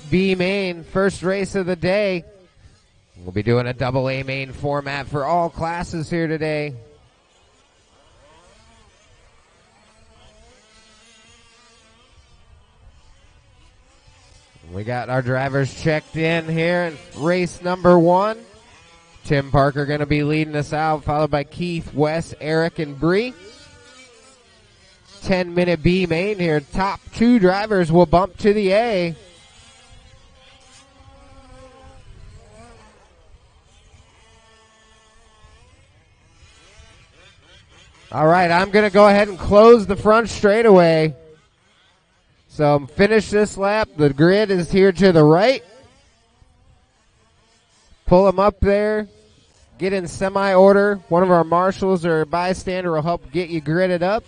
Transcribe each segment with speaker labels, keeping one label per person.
Speaker 1: B main, first race of the day. We'll be doing a double A main format for all classes here today. We got our drivers checked in here in race number 1. Tim Parker going to be leading us out, followed by Keith, Wes, Eric, and Bree. 10-minute B main here. Top 2 drivers will bump to the A. All right, I'm going to go ahead and close the front straightaway. So finish this lap. The grid is here to the right. Pull them up there. Get in semi-order. One of our marshals or a bystander will help get you gridded up.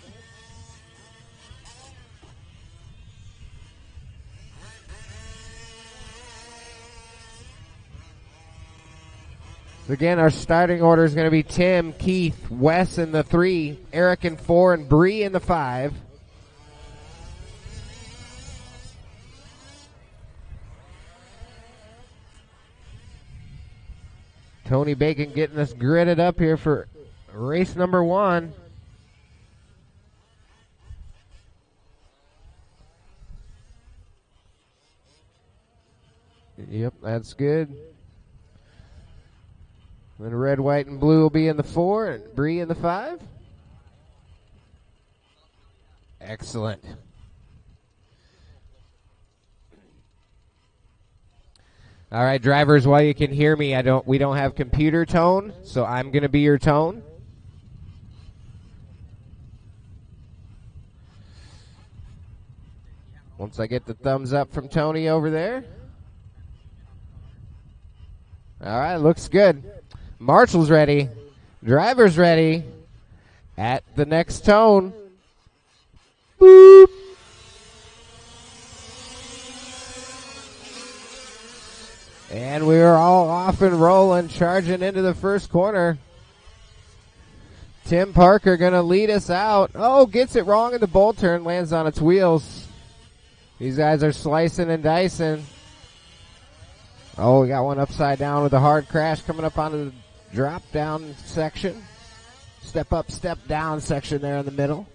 Speaker 1: So again, our starting order is going to be Tim, Keith, Wes in the 3, Eric in 4, and Bree in the 5. Tony Bacon getting us gridded up here for race number 1. Yep, that's good. Then red, white, and blue will be in the 4 and Bree in the 5. Excellent. All right, drivers, while you can hear me, we don't have computer tone, so I'm going to be your tone. Once I get the thumbs up from Tony over there. All right, looks good. Marshall's ready. Driver's ready. At the next tone. Boop. And we are all off and rolling, charging into the first corner. Tim Parker going to lead us out. Oh, gets it wrong in the bowl turn, lands on its wheels. These guys are slicing and dicing. Oh, we got one upside down with a hard crash coming up onto the drop down section. Step up, step down section there in the middle.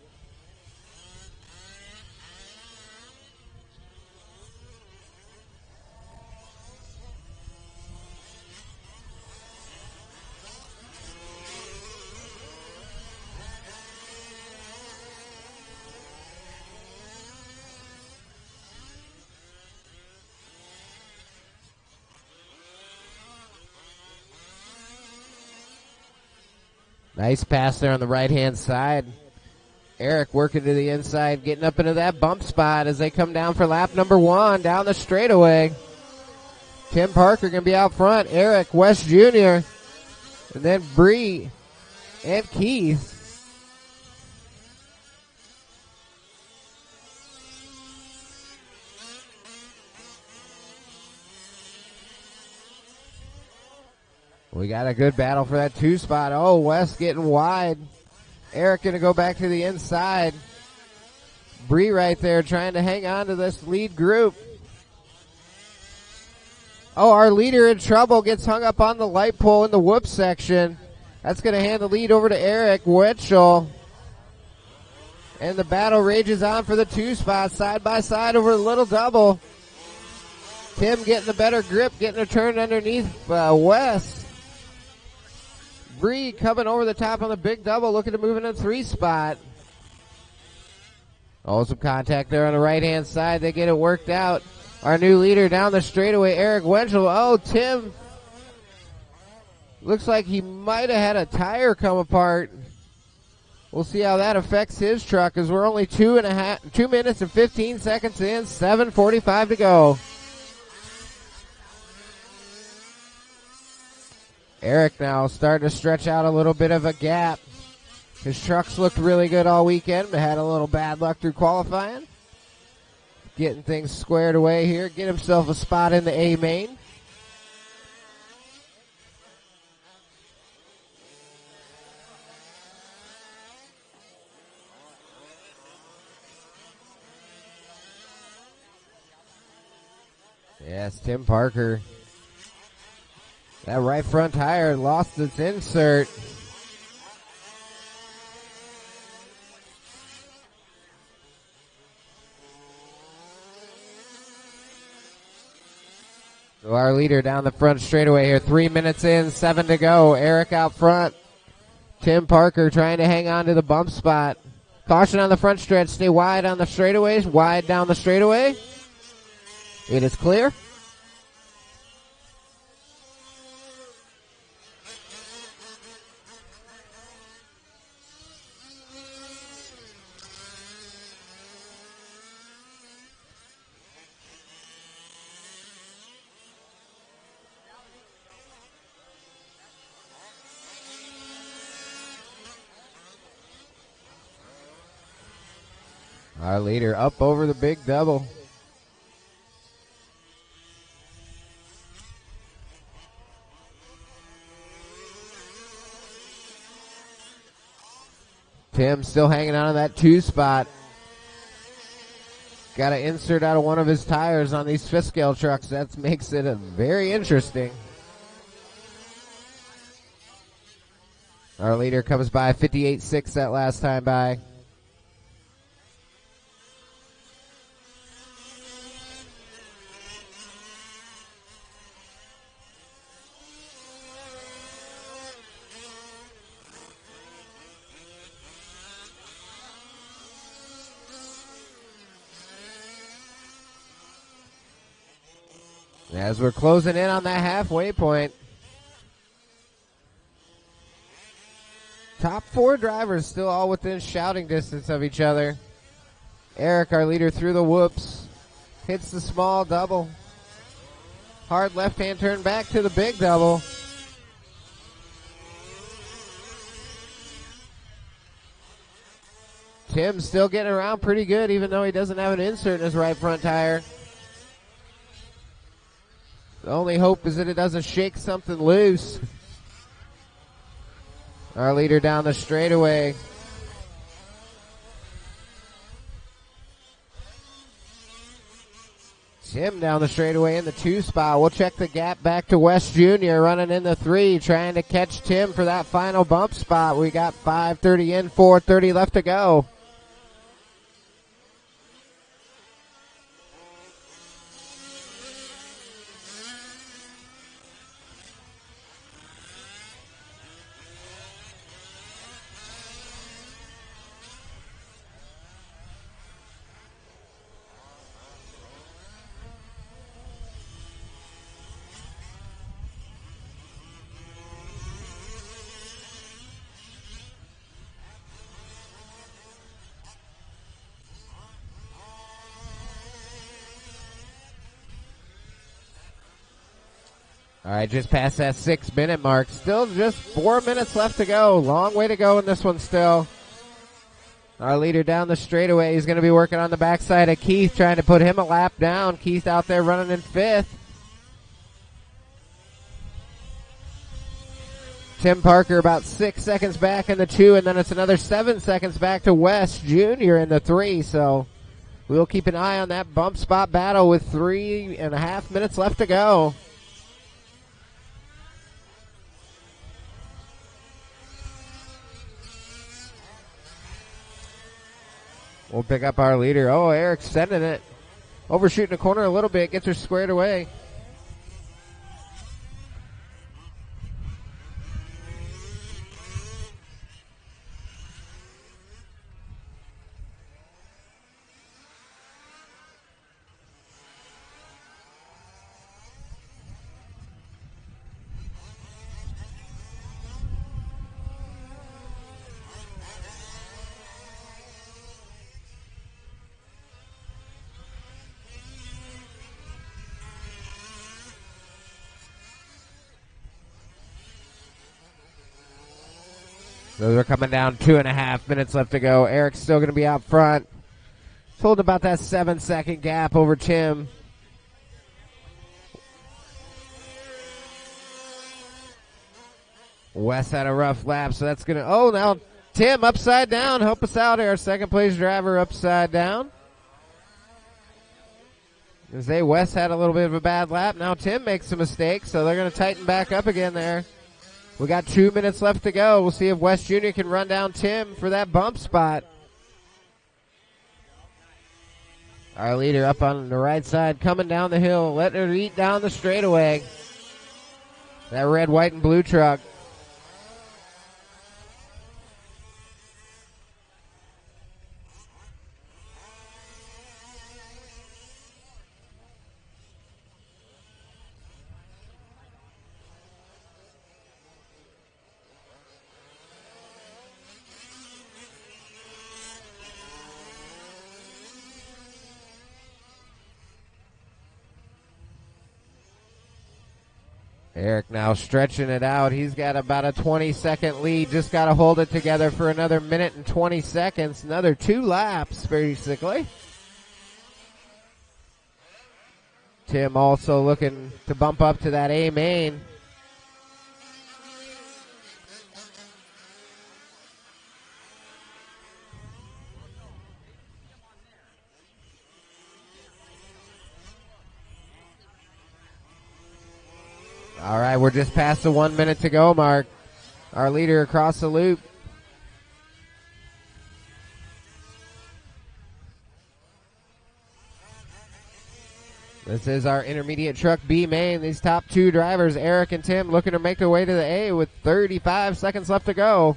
Speaker 1: Nice pass there on the right-hand side. Eric working to the inside, getting up into that bump spot as they come down for lap number 1 down the straightaway. Tim Parker going to be out front. Eric, Wes Jr., and then Bree and Keith. We got a good battle for that 2 spot. Oh, Wes getting wide. Eric going to go back to the inside. Bree right there trying to hang on to this lead group. Oh, our leader in trouble, gets hung up on the light pole in the whoop section. That's going to hand the lead over to Eric Wetschel. And the battle rages on for the 2 spot, side by side over the little double. Tim getting the better grip, getting a turn underneath Wes. Bree coming over the top on the big double, looking to move into the 3 spot. Oh, some contact there on the right-hand side. They get it worked out. Our new leader down the straightaway, Eric Wenschel. Oh, Tim. Looks like he might have had a tire come apart. We'll see how that affects his truck as we're only 2 minutes and 15 seconds in, 7:45 to go. Eric now starting to stretch out a little bit of a gap. His trucks looked really good all weekend, but had a little bad luck through qualifying. Getting things squared away here. Get himself a spot in the A main. Yes, Tim Parker. That right front tire lost its insert. So our leader down the front straightaway here. 3 minutes in, 7 to go. Eric out front. Tim Parker trying to hang on to the bump spot. Caution on the front stretch. Stay wide on the straightaways. Wide down the straightaway. It is clear. Our leader up over the big double. Tim still hanging on to that 2 spot. Got to insert out of one of his tires on these fifth scale trucks. That makes it very interesting. Our leader comes by 58.6 that last time by. As we're closing in on that halfway point. Top 4 drivers still all within shouting distance of each other. Eric, our leader, through the whoops. Hits the small double. Hard left-hand turn back to the big double. Tim's still getting around pretty good even though he doesn't have an insert in his right front tire. The only hope is that it doesn't shake something loose. Our leader down the straightaway. Tim down the straightaway in the 2 spot. We'll check the gap back to West Jr. running in the 3, trying to catch Tim for that final bump spot. We got 5:30 in, 4:30 left to go. All right, just past that 6-minute mark. Still just 4 minutes left to go. Long way to go in this one still. Our leader down the straightaway. He's going to be working on the backside of Keith, trying to put him a lap down. Keith out there running in 5th. Tim Parker about 6 seconds back in the 2, and then it's another 7 seconds back to West Jr. in the 3. So we'll keep an eye on that bump spot battle with 3.5 minutes left to go. We'll pick up our leader. Oh, Eric's sending it. Overshooting the corner a little bit. Gets her squared away. So they're coming down 2.5 minutes left to go. Eric's still going to be out front. Told about that 7-second gap over Tim. Wes had a rough lap, so that's going to... Oh, now Tim upside down. Help us out here. Our second place driver upside down. Say Wes had a little bit of a bad lap. Now Tim makes a mistake, so they're going to tighten back up again there. We got 2 minutes left to go. We'll see if Wes Jr. can run down Tim for that bump spot. Our leader up on the right side, coming down the hill, letting her eat down the straightaway. That red, white, and blue truck. Eric now stretching it out. He's got about a 20-second lead. Just got to hold it together for another minute and 20 seconds. Another 2 laps, basically. Tim also looking to bump up to that A main. All right, we're just past the 1 minute to go mark. Our leader across the loop. This is our intermediate truck B main. These top 2 drivers, Eric and Tim, looking to make their way to the A with 35 seconds left to go.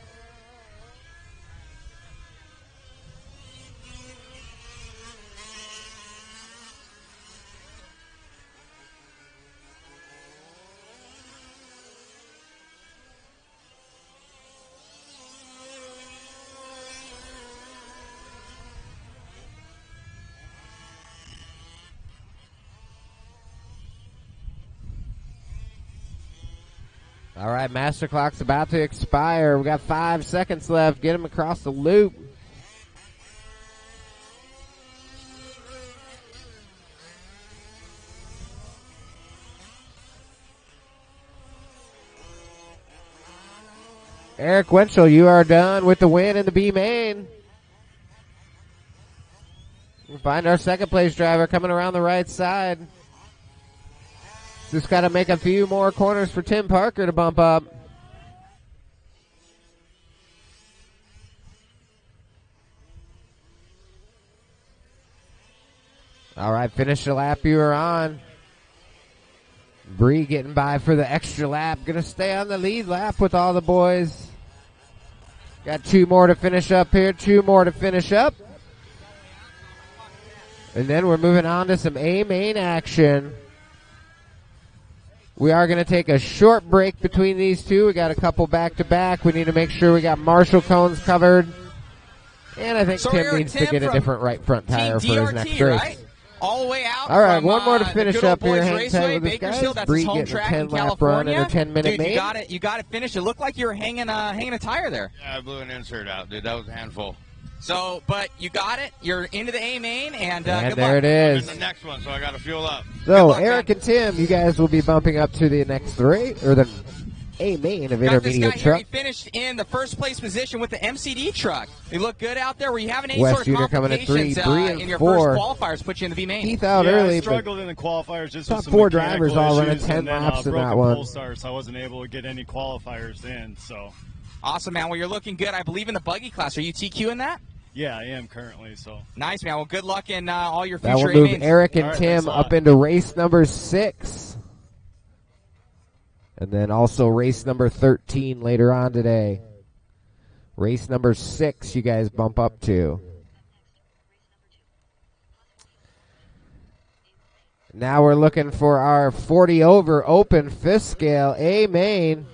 Speaker 1: All right, master clock's about to expire. We got 5 seconds left. Get him across the loop. Eric Winchell, you are done with the win in the B main. We'll find our second place driver coming around the right side. Just got to make a few more corners for Tim Parker to bump up. All right, finish the lap you were on. Bree getting by for the extra lap. Going to stay on the lead lap with all the boys. Got 2 more to finish up here. 2 more to finish up. And then we're moving on to some A main action. We are going to take a short break between these two. We got a couple back-to-back. We need to make sure we got Marshall cones covered. And I think Tim needs to get a different right front tire for his next race. Right?
Speaker 2: All the way out.
Speaker 1: All right, one more to finish up here. Hang tight with this guys. Bree getting a 10-lap run in a 10-minute main.
Speaker 2: You got it finished. It looked like you were hanging a tire there.
Speaker 3: Yeah, I blew an insert out, dude. That was a handful.
Speaker 2: So, but you got it. You're into the A main, and good
Speaker 1: there
Speaker 2: luck.
Speaker 1: it is.
Speaker 3: I'm in the next one, so I got to fuel up.
Speaker 1: So, Eric and Tim, you guys will be bumping up to the next race, or the A main of intermediate
Speaker 2: truck.
Speaker 1: Here,
Speaker 2: he finished in the first place position with the MCD truck. They look good out there. Were you having any
Speaker 1: West
Speaker 2: sort of
Speaker 1: Junior coming at 3, Bree and
Speaker 2: in your
Speaker 1: 4.
Speaker 2: first qualifiers? Put you in the B main.
Speaker 1: Keith out early,
Speaker 4: I struggled in the qualifiers. Just
Speaker 1: top
Speaker 4: with some
Speaker 1: 4 drivers all running
Speaker 4: issues,
Speaker 1: 10 laps in that one.
Speaker 4: So I wasn't able to get any qualifiers in. So
Speaker 2: awesome, man. Well, you're looking good. I believe in the buggy class. Are you TQ in that?
Speaker 4: yeah, I am currently. So
Speaker 2: nice, man. Well, good luck in all your future
Speaker 1: that will move
Speaker 2: A-mains.
Speaker 1: Eric and Tim up into race number 6. And then also race number 13 later on today. Race number 6 you guys bump up to. Now we're looking for our 40 over open 5th scale A main.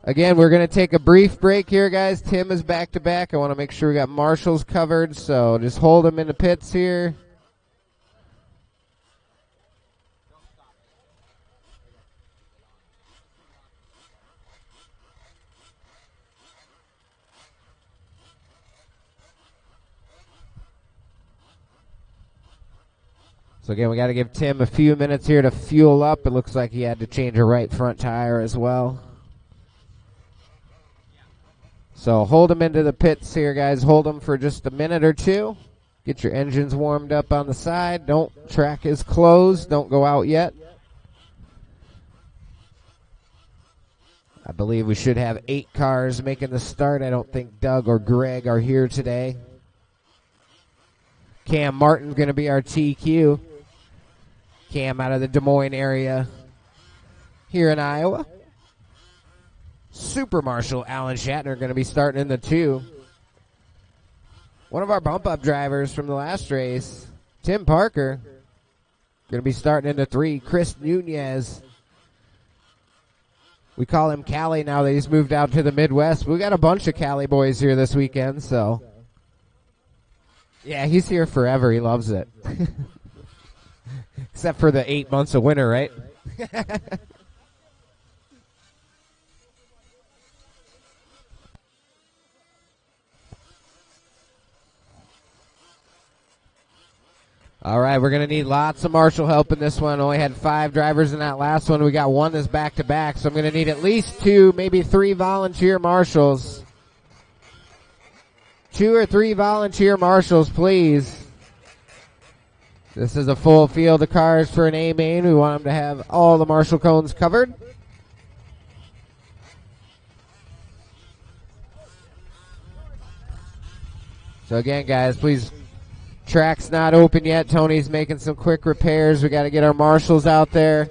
Speaker 1: Again, we're going to take a brief break here, guys. Tim is back to back. I want to make sure we got Marshall's covered, so just hold them in the pits here. So again, we got to give Tim a few minutes here to fuel up. It looks like he had to change a right front tire as well. So hold him into the pits here, guys. Hold him for just a minute or two. Get your engines warmed up on the side. Track is closed. Don't go out yet. I believe we should have 8 cars making the start. I don't think Doug or Greg are here today. Cam Martin's going to be our TQ. Cam out of the Des Moines area here in Iowa. Super Marshal Alan Shatner going to be starting in the 2. One of our bump-up drivers from the last race, Tim Parker, going to be starting in the 3. Chris Nunez. We call him Cali now that he's moved out to the Midwest. We got a bunch of Cali boys here this weekend, so. Yeah, he's here forever. He loves it. Except for the 8 months of winter, right? All right, we're going to need lots of Marshall help in this one. Only had 5 drivers in that last one. We got one that's back-to-back, so I'm going to need at least 2, maybe 3 volunteer Marshals. 2 or 3 volunteer Marshals, please. This is a full field of cars for an A main. We want them to have all the Marshall cones covered. So again, guys, please. Track's not open yet. Tony's making some quick repairs. We got to get our Marshals out there.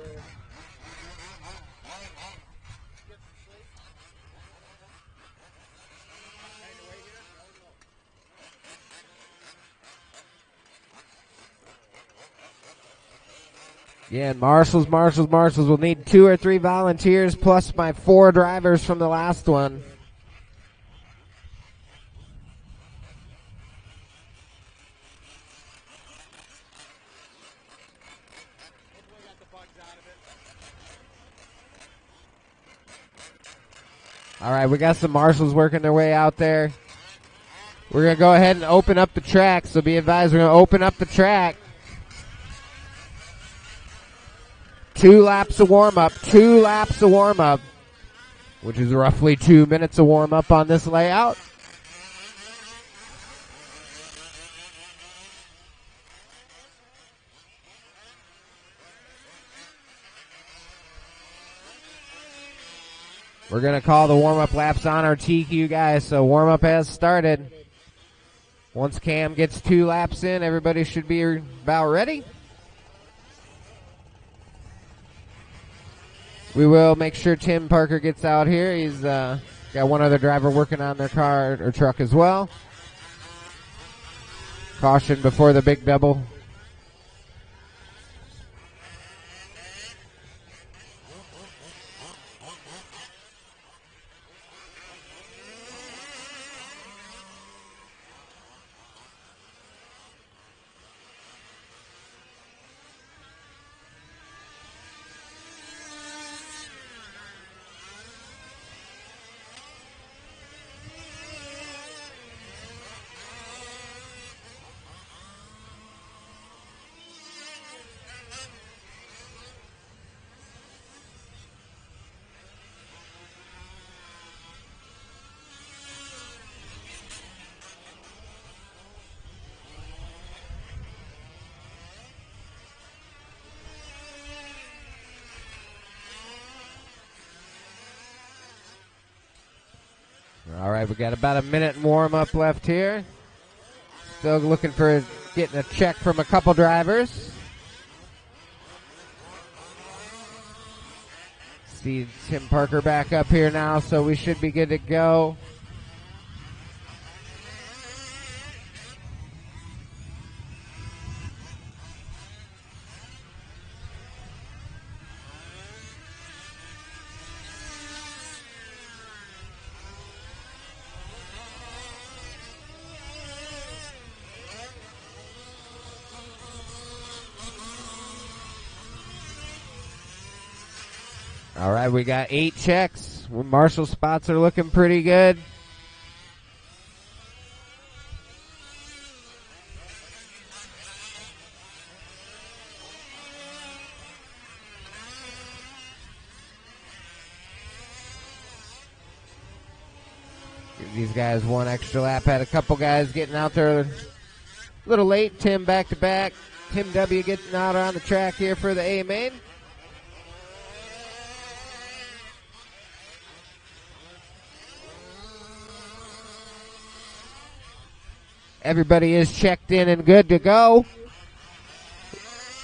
Speaker 1: Again, Marshals. We'll need 2 or 3 volunteers plus my 4 drivers from the last one. All right, we got some Marshals working their way out there. We're going to go ahead and open up the track, so be advised we're going to open up the track. 2 laps of warm-up, which is roughly 2 minutes of warm-up on this layout. We're going to call the warm-up laps on our TQ, guys, so warm-up has started. Once Cam gets 2 laps in, everybody should be about ready. We will make sure Tim Parker gets out here. He's got one other driver working on their car or truck as well. Caution before the big double. All right, we got about a minute warm-up left here. Still looking for getting a check from a couple drivers. See Tim Parker back up here now, so we should be good to go. All right, we got 8 checks. Marshall spots are looking pretty good. Give these guys one extra lap. Had a couple guys getting out there A little late, Tim back to back. Tim W getting out on the track here for the A main. Everybody is checked in and good to go.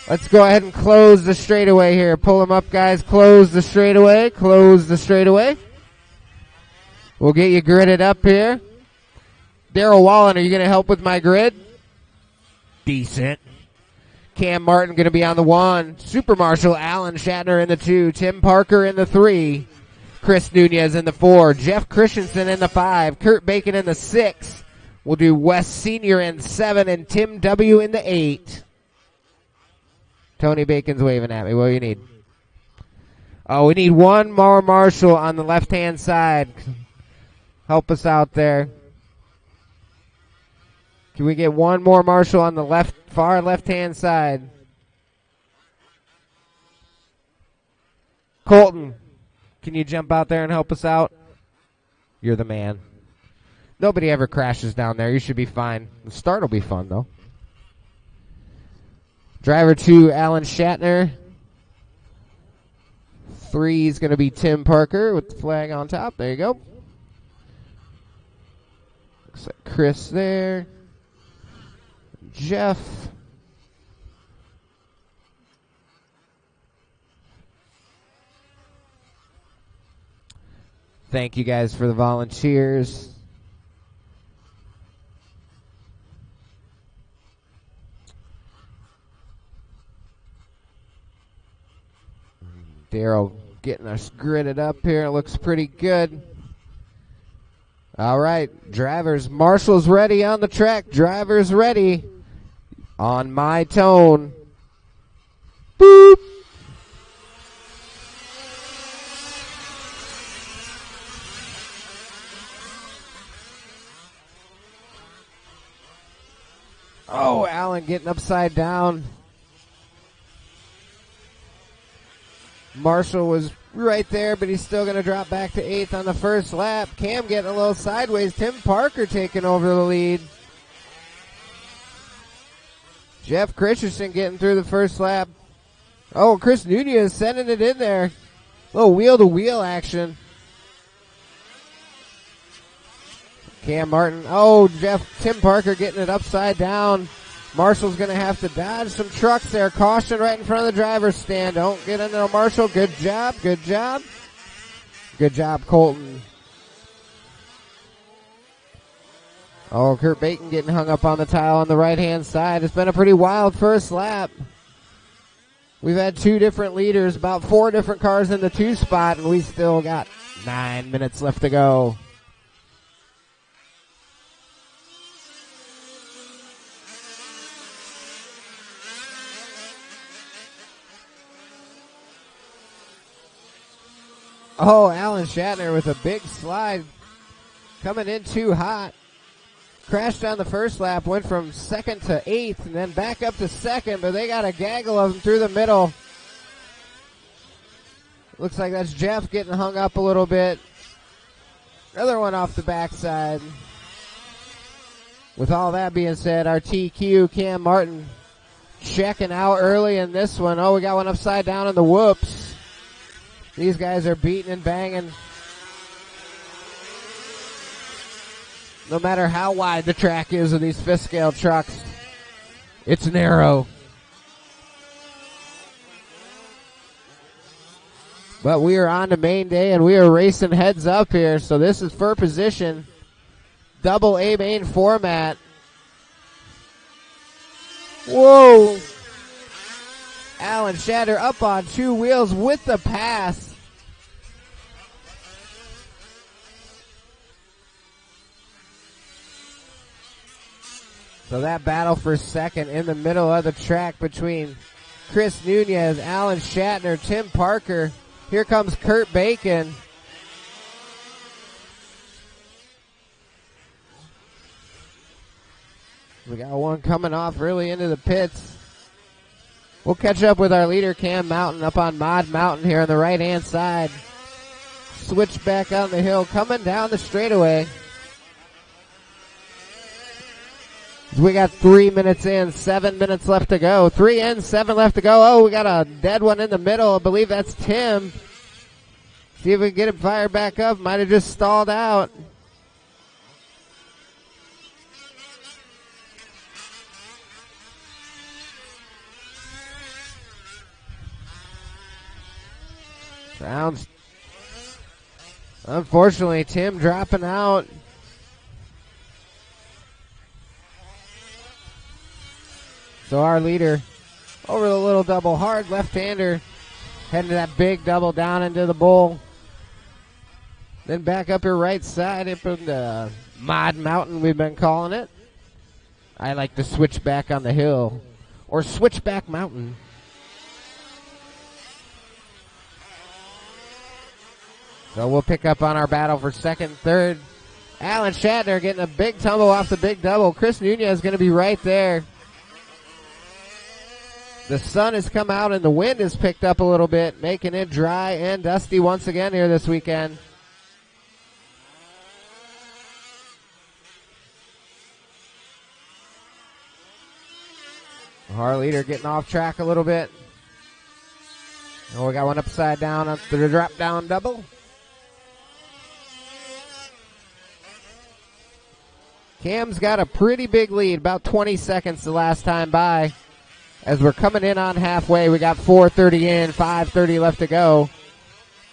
Speaker 1: Let's go ahead and close the straightaway here. Pull them up, guys. Close the straightaway. Close the straightaway. We'll get you gridded up here. Daryl Wallen, are you going to help with my grid? Decent. Cam Martin going to be on the 1. Super Marshal Alan Shatner in the 2. Tim Parker in the 3. Chris Nunez in the 4. Jeff Christensen in the 5. Kurt Bacon in the 6. We'll do Wes Sr. in 7 and Tim W. in the 8. Tony Bacon's waving at me. What do you need? Oh, we need one more Marshal on the left-hand side. Help us out there. Can we get one more Marshal on the far left-hand side? Colton, can you jump out there and help us out? You're the man. Nobody ever crashes down there. You should be fine. The start will be fun, though. Driver 2, Alan Shatner. 3 is going to be Tim Parker with the flag on top. There you go. Looks like Chris there. Jeff. Thank you guys for the volunteers. Daryl getting us gridded up here. It looks pretty good. All right, drivers. Marshall's ready on the track. Drivers ready. On my tone. Boop. Oh, Allen getting upside down. Marshall was right there, but he's still going to drop back to 8th on the first lap. Cam getting a little sideways. Tim Parker taking over the lead. Jeff Christensen getting through the first lap. Oh, Chris Nunez sending it in there. A little wheel-to-wheel action. Cam Martin. Oh, Tim Parker getting it upside down. Marshall's going to have to dodge some trucks there. Caution right in front of the driver's stand. Don't get in there, Marshall. Good job. Good job. Good job, Colton. Oh, Kurt Bacon getting hung up on the tile on the right-hand side. It's been a pretty wild first lap. We've had 2 different leaders, about 4 different cars in the 2 spot, and we still got 9 minutes left to go. Oh, Alan Shatner with a big slide. Coming in too hot. Crashed on the first lap, went from 2nd to 8th, and then back up to 2nd, but they got a gaggle of them through the middle. Looks like that's Jeff getting hung up a little bit. Another one off the backside. With all that being said, our TQ, Cam Martin, checking out early in this one. Oh, we got one upside down in the whoops. These guys are beating and banging. No matter how wide the track is of these 5th scale trucks, it's narrow. But we are on to main day and we are racing heads up here. So this is for position. Double A main format. Whoa. Alan Shatter up on 2 wheels with the pass. So that battle for 2nd in the middle of the track between Chris Nunez, Alan Shatner, Tim Parker. Here comes Kurt Bacon. We got one coming off really into the pits. We'll catch up with our leader, Cam Mountain, up on Mod Mountain here on the right-hand side. Switch back on the hill, coming down the straightaway. We got 3 minutes in, 7 minutes left to go. 3 in, 7 left to go. Oh, we got a dead one in the middle. I believe that's Tim. See if we can get him fired back up. Might have just stalled out. Sounds. Unfortunately, Tim dropping out. So our leader over the little double hard left-hander, heading to that big double down into the bowl. Then back up your right side up in the Mod Mountain, we've been calling it. I like to switch back on the hill, or switchback mountain. So we'll pick up on our battle for second, third. Alan Shatner getting a big tumble off the big double. Chris Nunez is going to be right there. The sun has come out and the wind has picked up a little bit, making it dry and dusty once again here this weekend. Our leader getting off track a little bit. Oh, we got one upside down after the drop down double. Cam's got a pretty big lead, about 20 seconds the last time by. As we're coming in on halfway, we got 4:30 in, 5:30 left to go.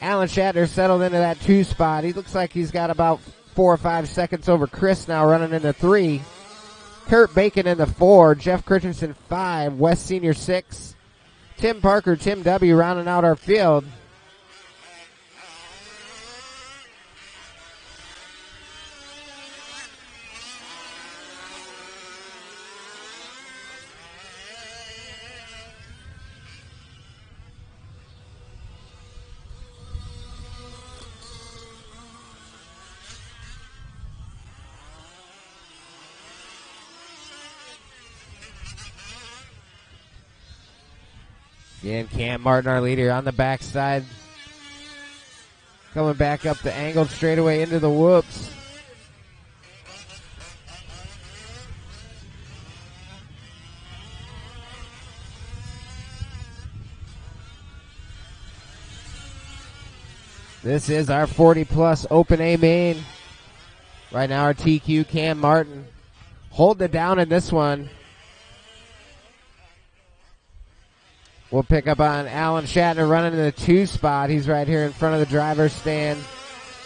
Speaker 1: Alan Shatner settled into that 2 spot. He looks like he's got about 4 or 5 seconds over Chris now, running into 3. Kurt Bacon in the 4, Jeff Christensen 5, West Senior 6, Tim Parker, Tim W. rounding out our field. Again, Cam Martin, our leader, on the backside. Coming back up the angled straightaway into the whoops. This is our 40-plus Open A main. Right now, our TQ, Cam Martin, hold it down in this one. We'll pick up on Alan Shatner running in the 2 spot. He's right here in front of the driver's stand,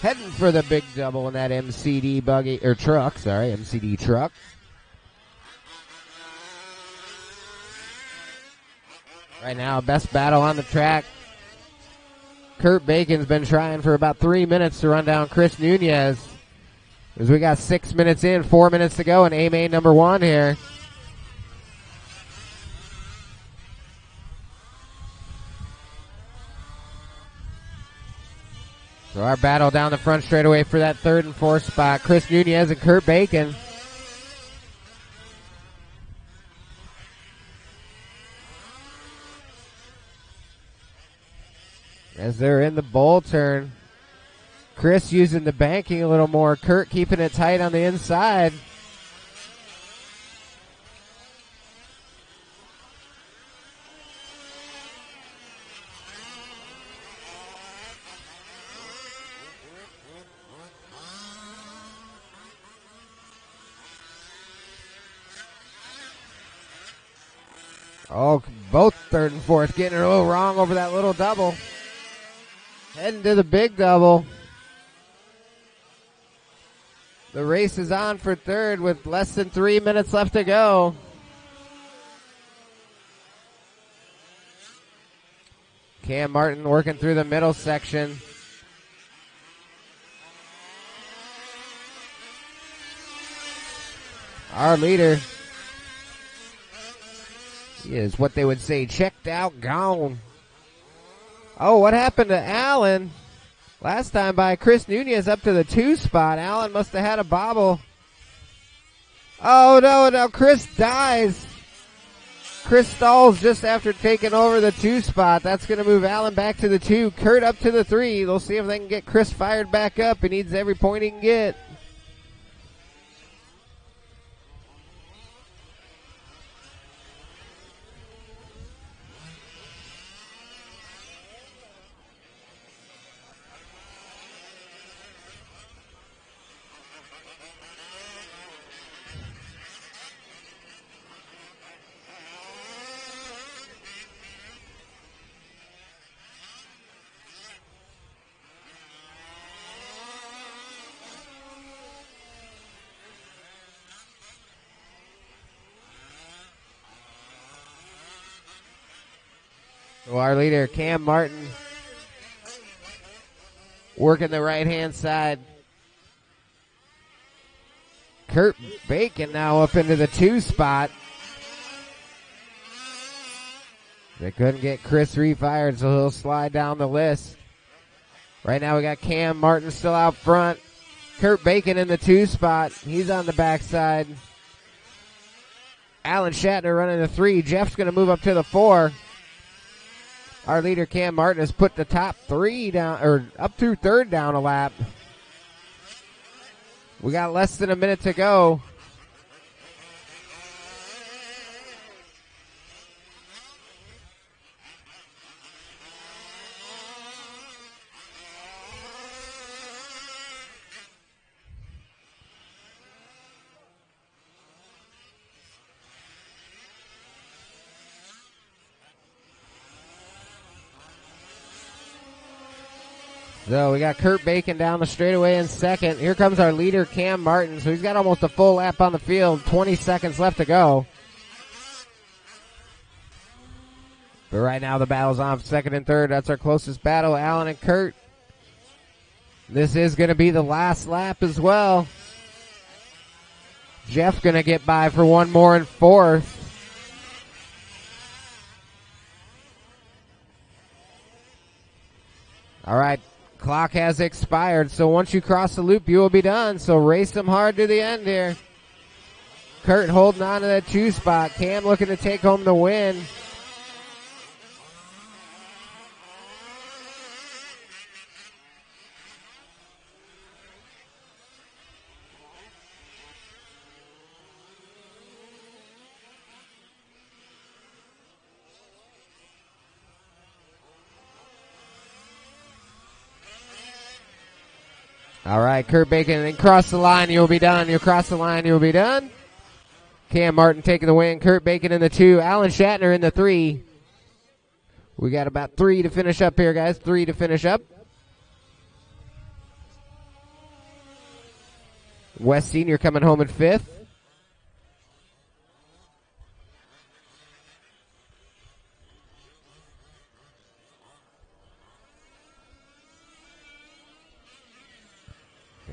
Speaker 1: heading for the big double in that MCD buggy, or truck, sorry, MCD truck. Right now, best battle on the track. Kurt Bacon's been trying for about 3 minutes to run down Chris Nunez. As we got 6 minutes in, 4 minutes to go in A main number 1 here. So our battle down the front straightaway for that 3rd and 4th spot. Chris Nunez and Kurt Bacon. As they're in the bowl turn. Chris using the banking a little more. Kurt keeping it tight on the inside. Oh, both 3rd and 4th getting it a little wrong over that little double. Heading to the big double. The race is on for 3rd with less than 3 minutes left to go. Cam Martin working through the middle section. Our leader, he is what they would say, checked out, gone. Oh, what happened to Allen? Last time by Chris Nunez up to the 2 spot. Allen must have had a bobble. Oh, no, Chris dies. Chris stalls just after taking over the 2 spot. That's going to move Allen back to the 2. Kurt up to the 3. They'll see if they can get Chris fired back up. He needs every point he can get. So our leader, Cam Martin, working the right-hand side. Kurt Bacon now up into the 2 spot. They couldn't get Chris refired, so he'll slide down the list. Right now we got Cam Martin still out front. Kurt Bacon in the 2 spot. He's on the backside. Alan Shatner running the 3. Jeff's going to move up to the 4. Our leader, Cam Martin, has put the top 3 down, or up through 3rd down a lap. We got less than a minute to go. So we got Kurt Bacon down the straightaway in 2nd. Here comes our leader, Cam Martin. So he's got almost a full lap on the field. 20 seconds left to go. But right now the battle's on 2nd and 3rd. That's our closest battle, Alan and Kurt. This is going to be the last lap as well. Jeff going to get by for one more in 4th. All right. Clock has expired, so once you cross the loop, you will be done. So race them hard to the end here. Kurt holding on to that 2 spot. Cam looking to take home the win. All right, Kurt Bacon, and cross the line, you'll be done. You'll cross the line, you'll be done. Cam Martin taking the win. Kurt Bacon in the 2. Alan Shatner in the 3. We got about 3 to finish up here, guys. 3 to finish up. West Senior coming home in 5th.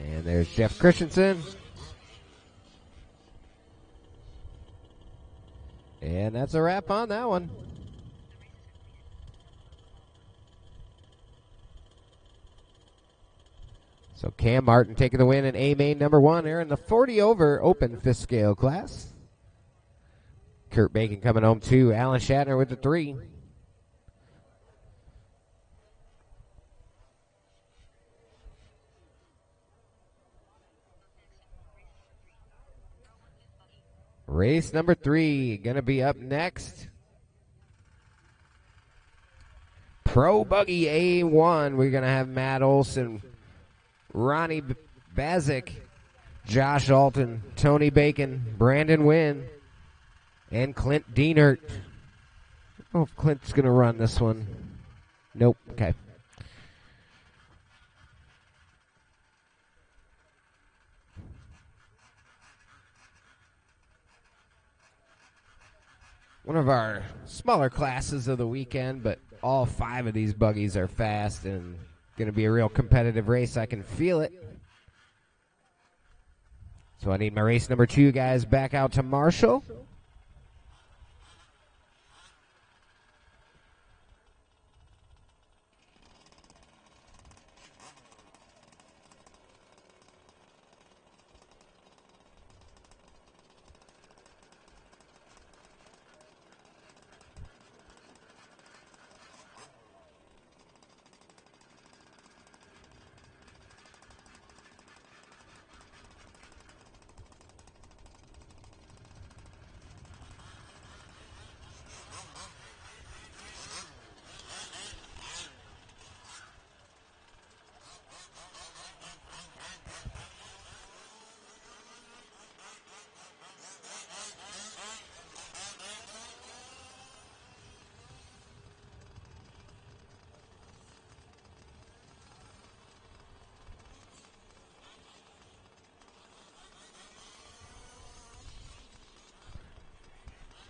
Speaker 1: And there's Jeff Christensen. And that's a wrap on that one. So Cam Martin taking the win in A-Main number 1 here in the 40 over open 5th scale class. Kurt Bacon coming home 2. Alan Shatner with the 3. Race number 3 going to be up next. Pro Buggy A1. We're going to have Matt Olson, Ronnie Bazik, Josh Alton, Tony Bacon, Brandon Wynn, and Clint Dienert. I don't know if Clint's going to run this one. Nope. Okay. One of our smaller classes of the weekend, but all 5 of these buggies are fast and going to be a real competitive race. I can feel it. So I need my race number 2 guys back out to Marshall.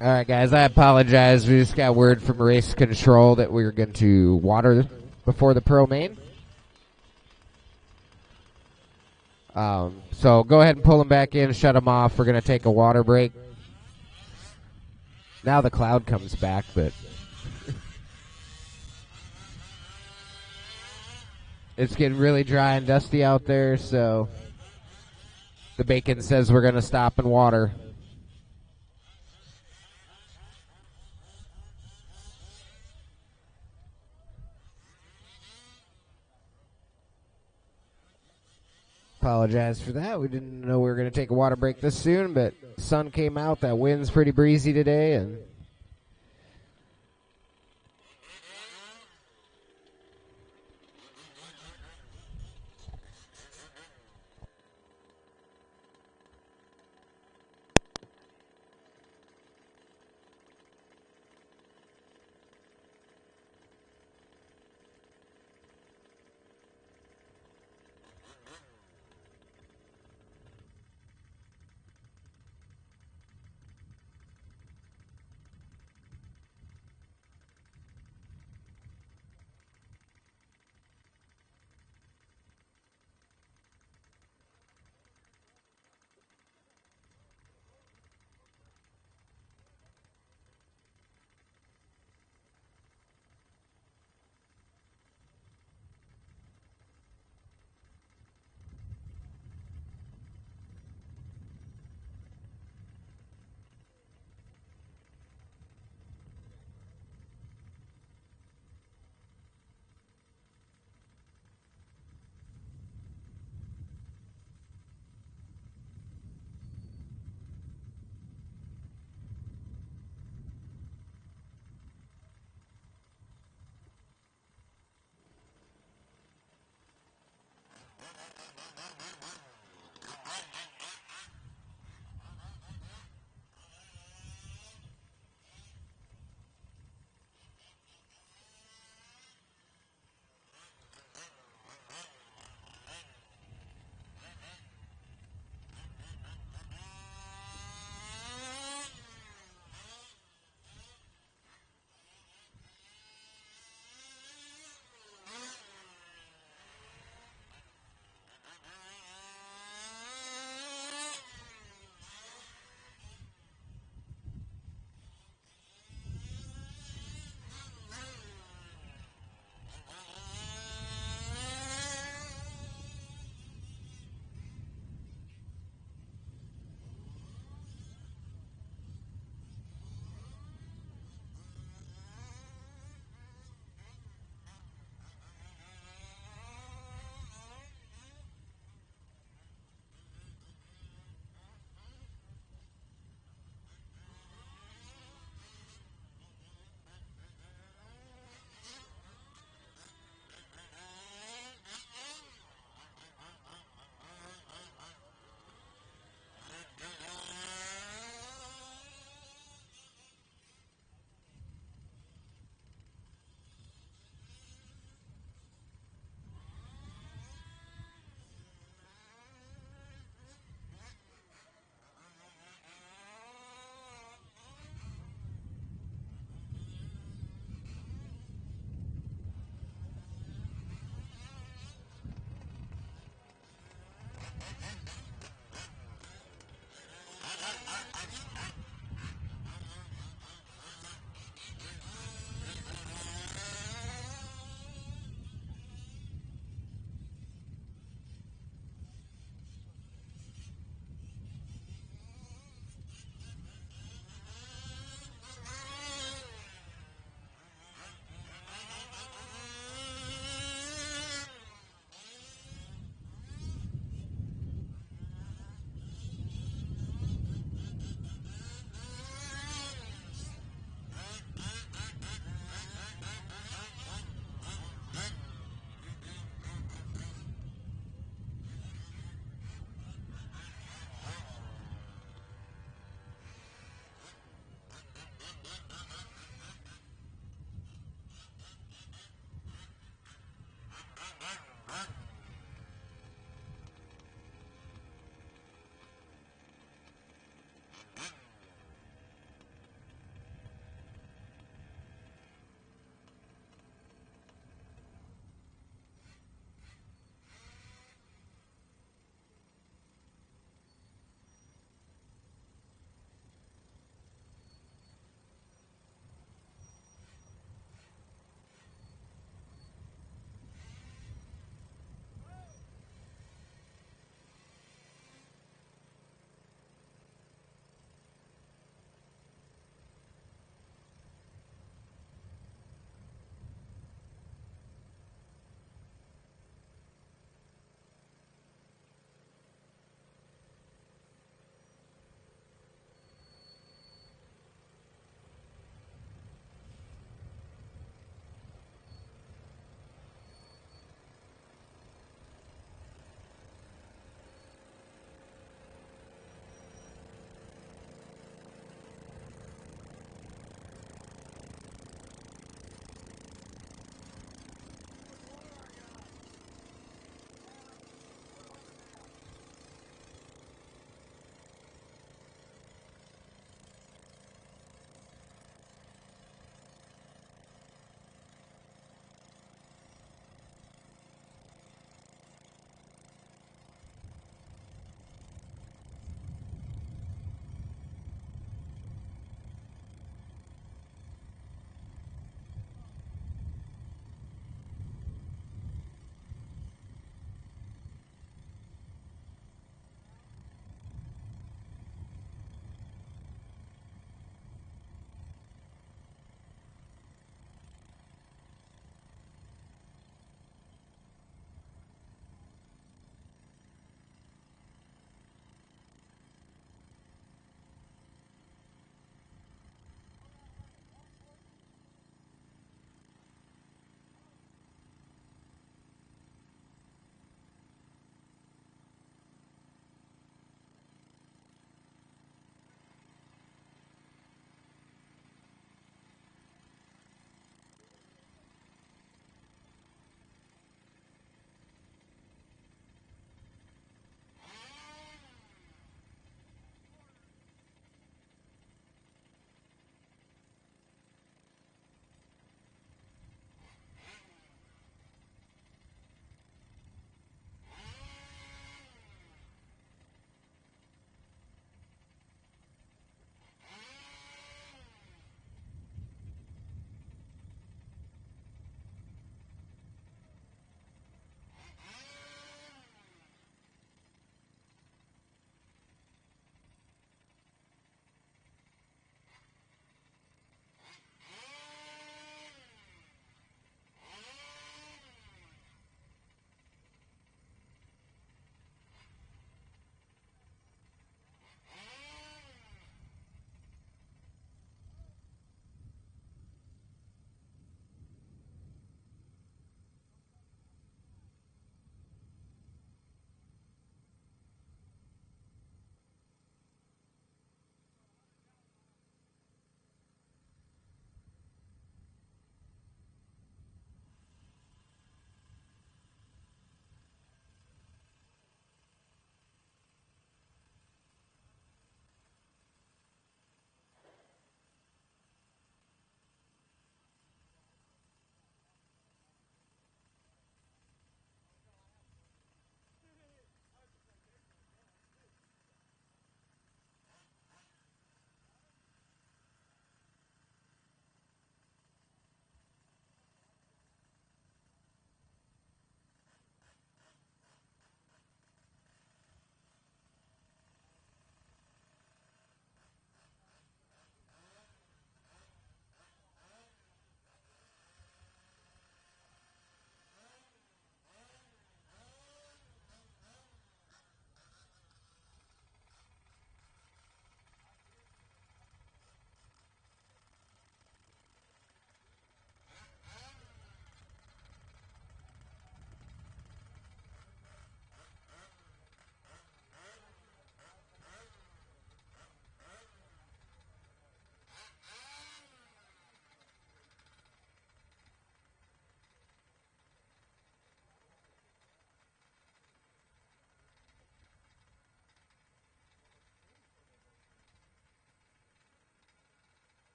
Speaker 1: All right, guys, I apologize. We just got word from race control that we were going to water before the pro main. So go ahead and pull them back in, shut them off. We're going to take a water break. Now the cloud comes back, but it's getting really dry and dusty out there, so the bacon says we're going to stop and water. Apologize for that. We didn't know we were going to take a water break this soon, but sun came out. That wind's pretty breezy today, and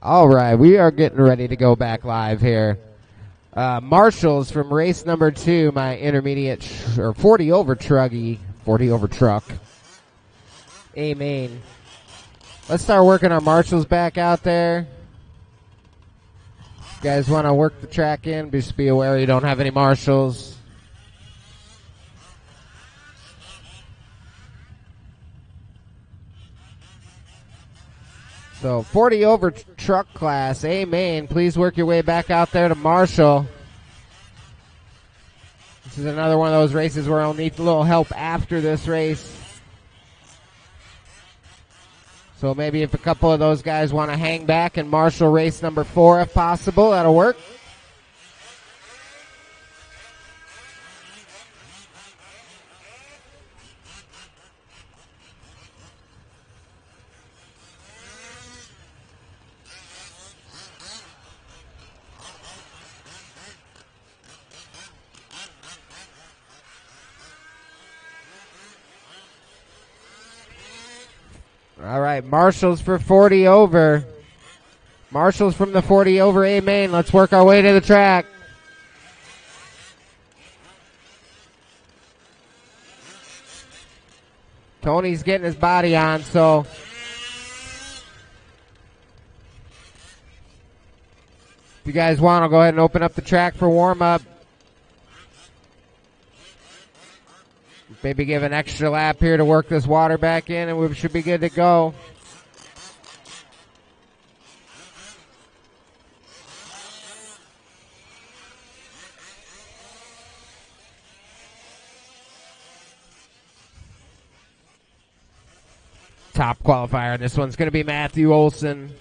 Speaker 1: All right, we are getting ready to go back live here. Marshall's from race number 2, my intermediate or 40 over truggy, 40 over truck. A main. Let's start working our marshals back out there. You guys want to work the track in, just be aware you don't have any marshals. So 40 over truck class, A main. Please work your way back out there to Marshall. This is another one of those races where I'll need a little help after this race. So maybe if a couple of those guys want to hang back and marshal race number 4 if possible, that'll work. All right, marshals for 40 over. Marshals from the 40 over A main. Let's work our way to the track. Tony's getting his body on, so if you guys want, I'll go ahead and open up the track for warm-up. Maybe give an extra lap here to work this water back in, and we should be good to go. Top qualifier. This one's going to be Matthew Olson.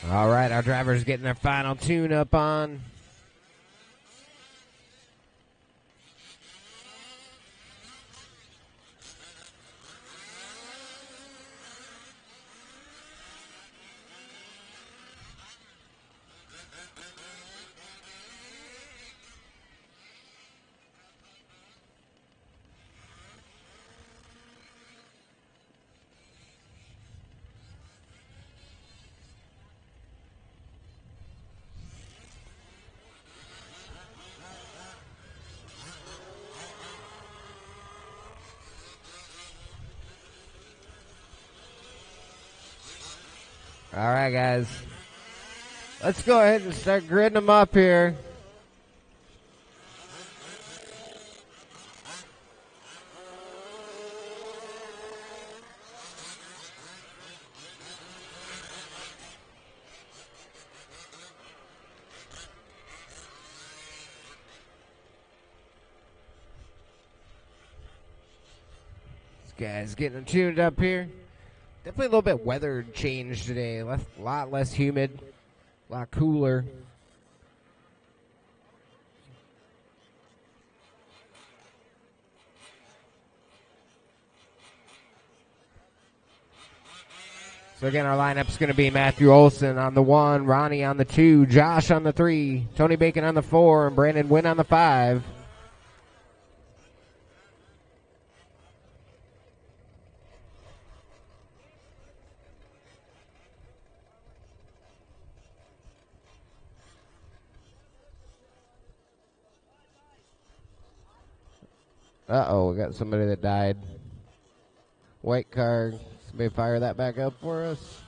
Speaker 1: All right, our drivers getting their final tune-up on. All right, guys. Let's go ahead and start gridding them up here. This guy's getting them tuned up here. Definitely a little bit weather change today. A lot less humid, a lot cooler. So again, our lineup's going to be Matthew Olson on the 1, Ronnie on the 2, Josh on the 3, Tony Bacon on the 4, and Brandon Wynn on the 5. Uh-oh, we got somebody that died. White card. Somebody fire that back up for us.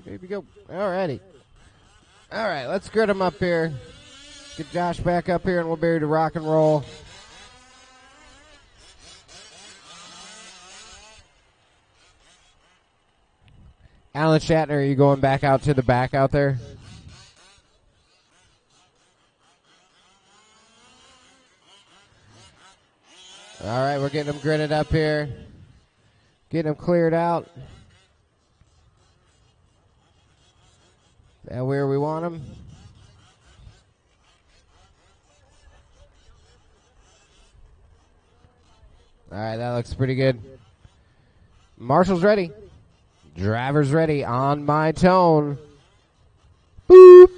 Speaker 1: Baby, go. Alrighty. Alright, let's grid them up here. Get Josh back up here and we'll be ready to rock and roll. Alan Shatner, are you going back out to the back out there? Alright, we're getting them gridded up here. Getting them cleared out. And where we want them. All right, that looks pretty good. Marshall's ready. Driver's ready. On my tone. Boop.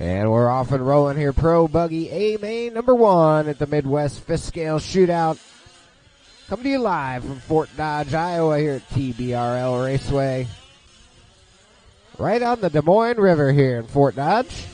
Speaker 1: And we're off and rolling here. Pro Buggy A-Main number 1 at the Midwest Fifth Scale Shootout. Coming to you live from Fort Dodge, Iowa here at TBRL Raceway. Right on the Des Moines River here in Fort Dodge.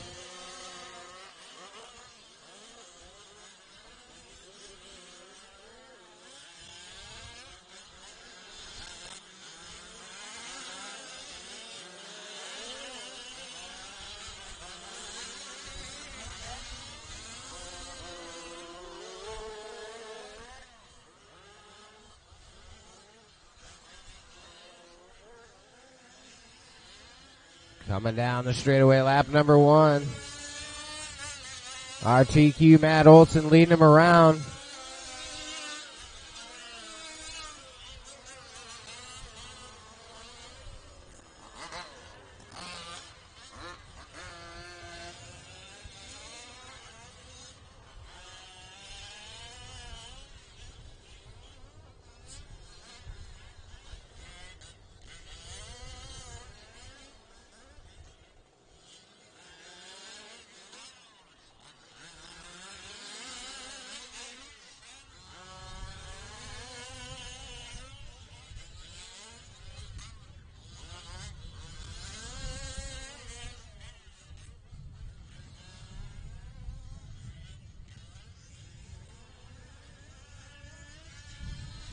Speaker 1: Coming down the straightaway, lap number 1. RTQ Matt Olson leading him around.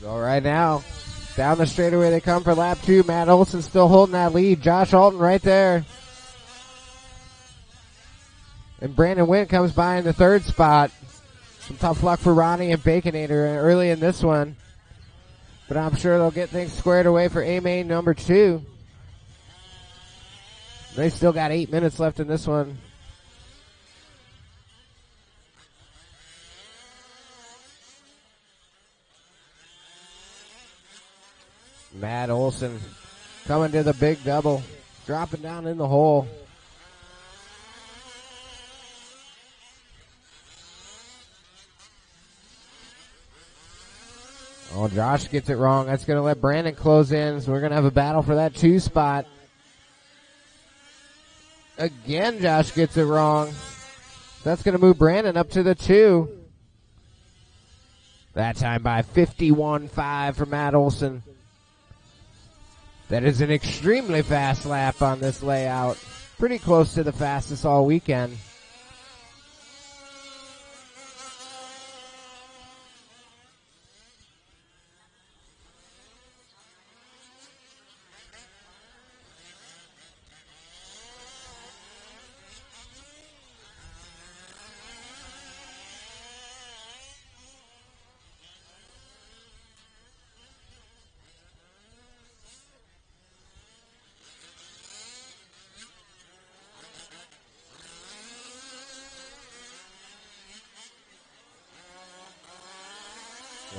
Speaker 1: So right now, down the straightaway they come for lap 2. Matt Olson still holding that lead. Josh Alton right there. And Brandon Wynn comes by in the 3rd spot. Some tough luck for Ronnie and Baconator early in this one. But I'm sure they'll get things squared away for A-Main number 2. They still got 8 minutes left in this one. Matt Olson coming to the big double, dropping down in the hole. Oh, Josh gets it wrong. That's going to let Brandon close in, so we're going to have a battle for that 2 spot. Again, Josh gets it wrong. That's going to move Brandon up to the 2. That time by 51.5 for Matt Olson. That is an extremely fast lap on this layout. Pretty close to the fastest all weekend.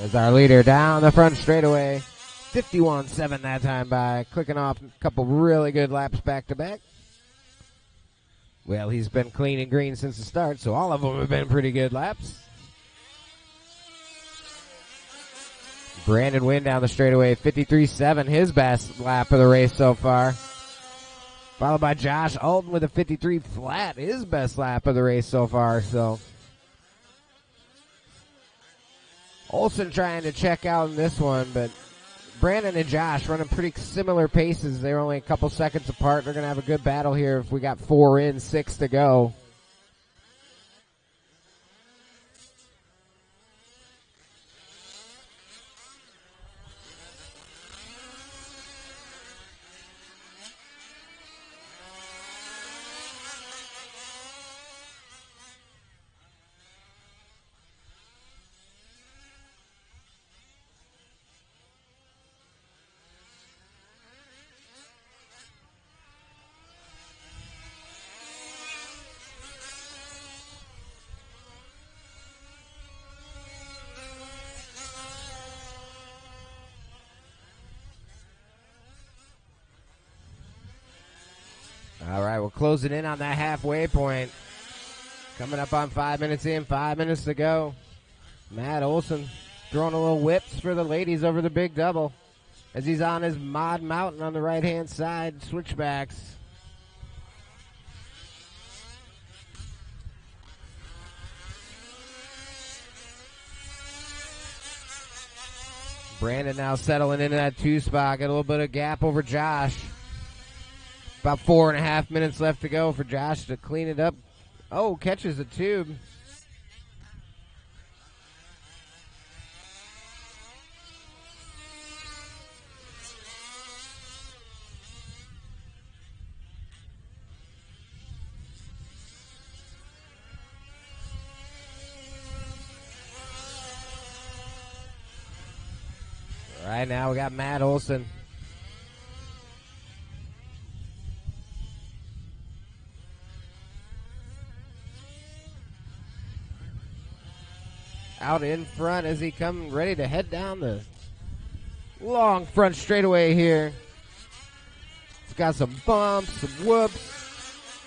Speaker 1: As our leader down the front straightaway. 51.7 that time by clicking off a couple really good laps back to back. Well, he's been clean and green since the start, so all of them have been pretty good laps. Brandon Wynn down the straightaway, 53.7, his best lap of the race so far. Followed by Josh Alton with a 53 flat, his best lap of the race so far. So Olsen trying to check out in this one, but Brandon and Josh running pretty similar paces. They're only a couple seconds apart. They're going to have a good battle here if we got 4 in, 6 to go. All right, we're closing in on that halfway point. Coming up on 5 minutes in, 5 minutes to go. Matt Olson throwing a little whips for the ladies over the big double as he's on his Mod Mountain on the right-hand side, switchbacks. Brandon now settling into that 2 spot, got a little bit of gap over Josh. About 4.5 minutes left to go for Josh to clean it up. Oh, catches the tube. Right now we got Matt Olson. Out in front as he comes ready to head down the long front straightaway here. It's got some bumps, some whoops,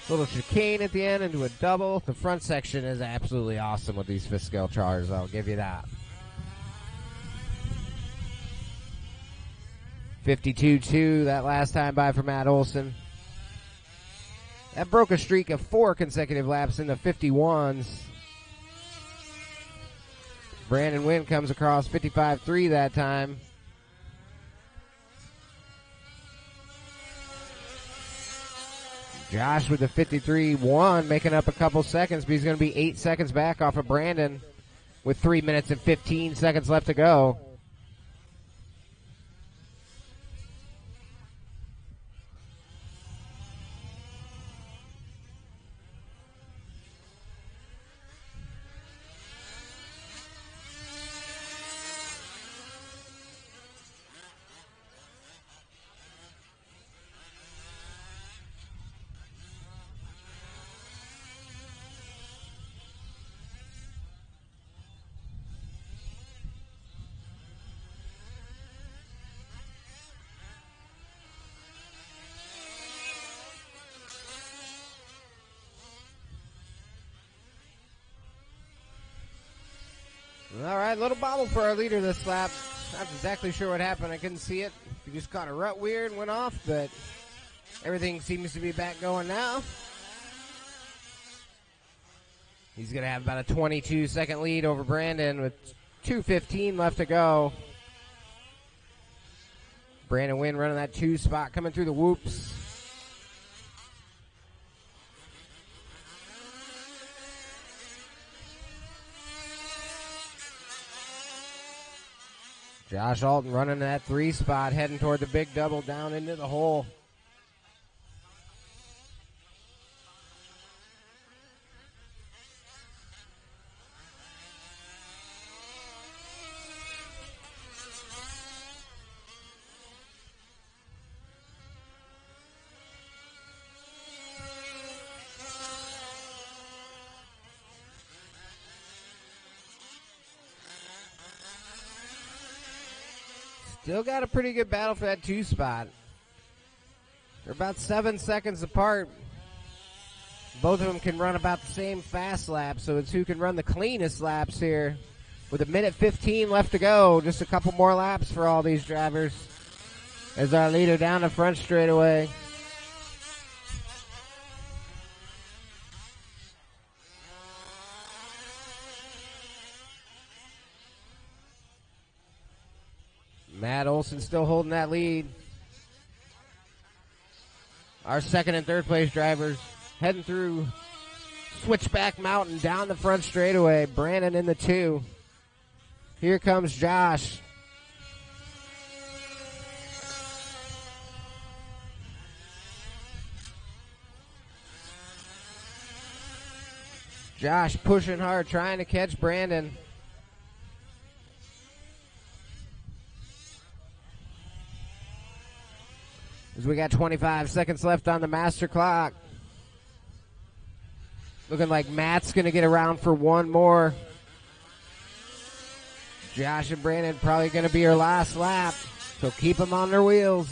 Speaker 1: little chicane at the end into a double. The front section is absolutely awesome with these fifth scale cars, I'll give you that. 52.2 that last time by for Matt Olson. That broke a streak of 4 consecutive laps in the 51s. Brandon Wynn comes across 55.3 that time. Josh with the 53.1 making up a couple seconds, but he's going to be 8 seconds back off of Brandon with 3 minutes and 15 seconds left to go. All right, little bobble for our leader this lap. Not exactly sure what happened. I couldn't see it. He just caught a rut weird and went off, but everything seems to be back going now. He's going to have about a 22-second lead over Brandon with 2:15 left to go. Brandon Wynn running that 2 spot, coming through the whoops. Josh Alton running that 3 spot, heading toward the big double down into the hole. Still got a pretty good battle for that 2 spot. They're about 7 seconds apart. Both of them can run about the same fast lap, so it's who can run the cleanest laps here. With 1:15 left to go, just a couple more laps for all these drivers. As our leader down the front straightaway. Matt Olson still holding that lead. Our second and third place drivers heading through Switchback Mountain down the front straightaway. Brandon in the 2. Here comes Josh. Josh pushing hard, trying to catch Brandon. As we got 25 seconds left on the master clock. Looking like Matt's going to get around for one more. Josh and Brandon probably going to be our last lap, so keep them on their wheels.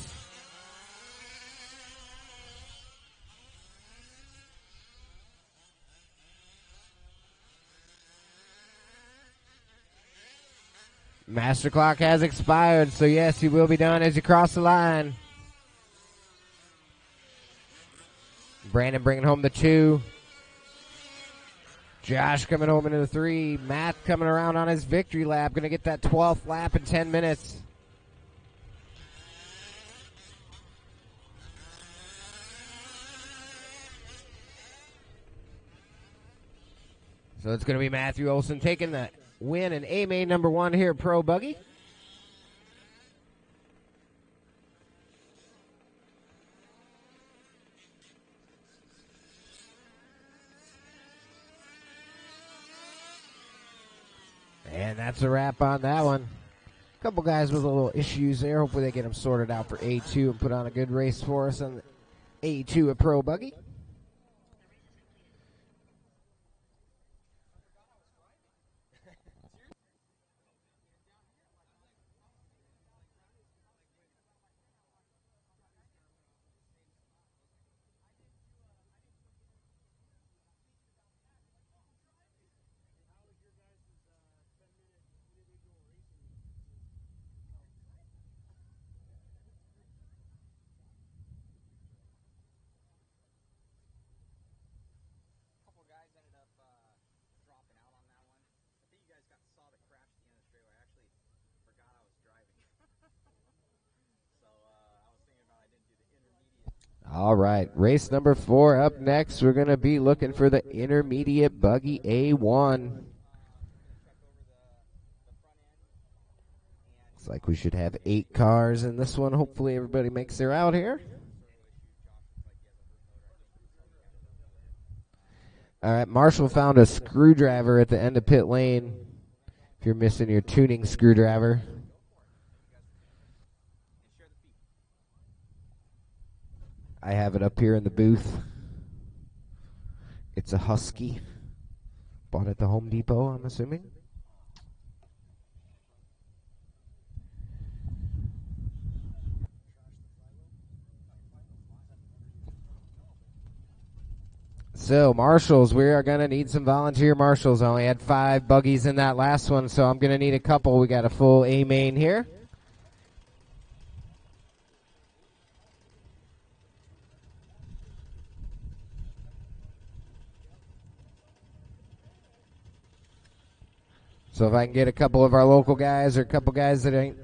Speaker 1: Master clock has expired, so yes, you will be done as you cross the line. Brandon bringing home the 2. Josh coming home into the 3. Matt coming around on his victory lap. Going to get that 12th lap in 10 minutes. So it's going to be Matthew Olson taking the win in A-Main number 1 here at Pro Buggy. And that's a wrap on that one. A couple guys with a little issues there. Hopefully they get them sorted out for A2 and put on a good race for us on A2 at Pro Buggy. All right, race number 4 up next. We're going to be looking for the intermediate buggy A1. Looks like we should have 8 cars in this one. Hopefully everybody makes their out here. All right, Marshall found a screwdriver at the end of pit lane. If you're missing your tuning screwdriver. I have it up here in the booth. It's a Husky. Bought at the Home Depot, I'm assuming. So, marshals, we are going to need some volunteer marshals. I only had 5 buggies in that last one, so I'm going to need a couple. We got a full A-main here. So if I can get a couple of our local guys or a couple guys that ain't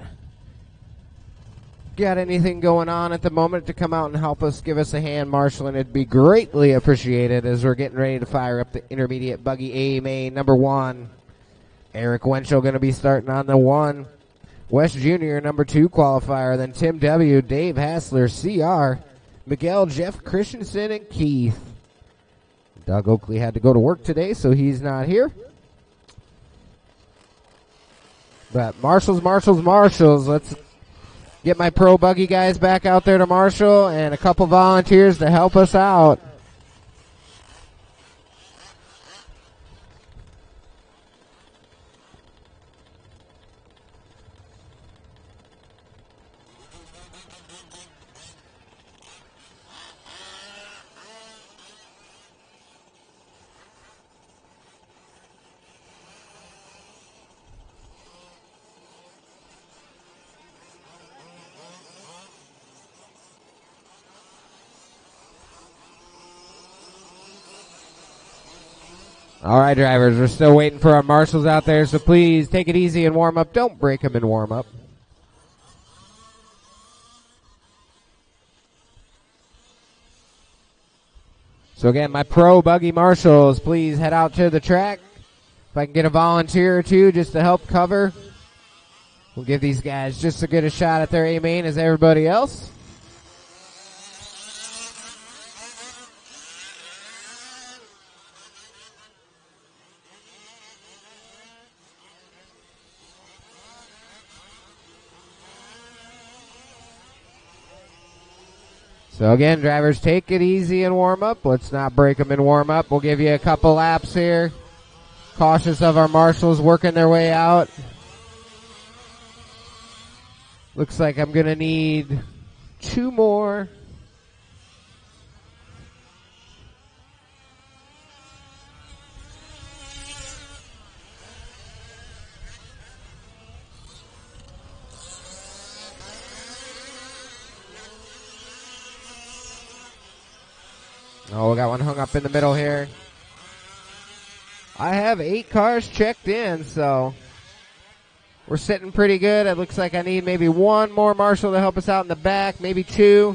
Speaker 1: got anything going on at the moment to come out and help us, give us a hand marshaling, it'd be greatly appreciated as we're getting ready to fire up the intermediate buggy A-main number 1. Eric Wenchel going to be starting on the 1. West Jr. number 2 qualifier. Then Tim W., Dave Hassler, CR, Miguel, Jeff Christensen, and Keith. Doug Oakley had to go to work today, so he's not here. But marshals. Let's get my pro buggy guys back out there to marshal and a couple volunteers to help us out. All right, drivers, we're still waiting for our marshals out there, so please take it easy and warm up. Don't break them in warm up. So again, my pro buggy marshals, please head out to the track. If I can get a volunteer or two just to help cover, we'll give these guys just as good a shot at their A main as everybody else. So again, drivers, take it easy and warm up. Let's not break them in warm up. We'll give you a couple laps here. Cautious of our marshals working their way out. Looks like I'm going to need 2 more. Oh, we got one hung up in the middle here. I have 8 cars checked in, so we're sitting pretty good. It looks like I need maybe 1 more marshal to help us out in the back, maybe 2.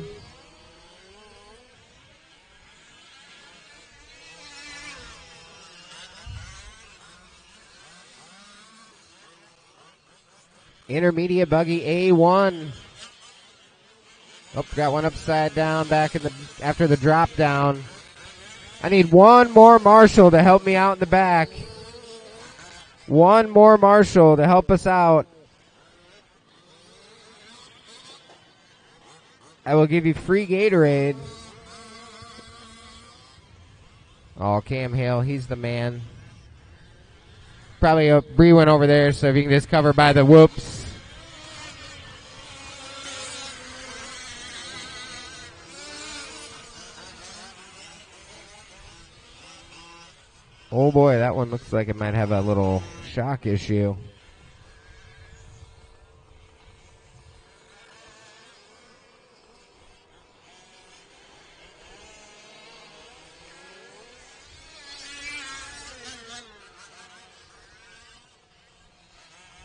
Speaker 1: Intermediate buggy A1. Oh, got one upside down back in the after the drop down. I need 1 more marshal to help me out in the back. 1 more marshal to help us out. I will give you free Gatorade. Oh, Cam Hale, he's the man. Probably a Bree went over there, so if you can just cover by the whoops. Oh boy, that one looks like it might have a little shock issue.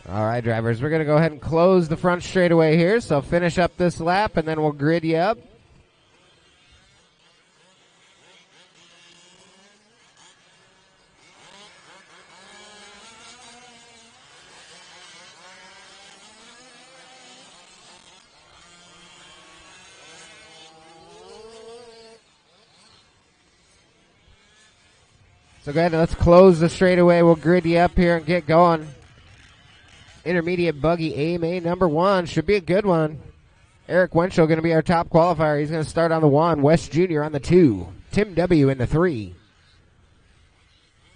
Speaker 1: All right, drivers, we're going to go ahead and close the front straightaway here, so finish up this lap and then we'll grid you up. So go ahead and let's close the straightaway. We'll grid you up here and get going. Intermediate buggy A main number 1. Should be a good one. Eric Winchell going to be our top qualifier. He's going to start on the 1. West Jr. on the 2. Tim W. in the 3.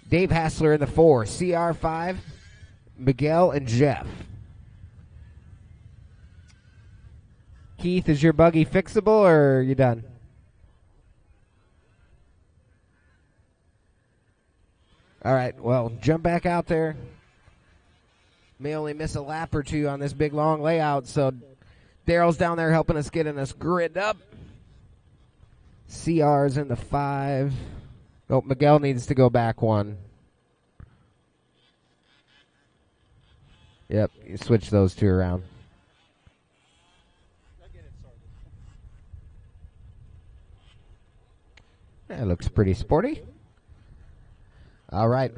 Speaker 1: Dave Hassler in the 4. CR5. Miguel and Jeff. Keith, is your buggy fixable or are you done? All right, well, jump back out there. May only miss a lap or 2 on this big, long layout, so Daryl's down there helping us getting us grid up. CR's in the 5. Oh, Miguel needs to go back 1. Yep, you switch those 2 around. That looks pretty sporty. All right.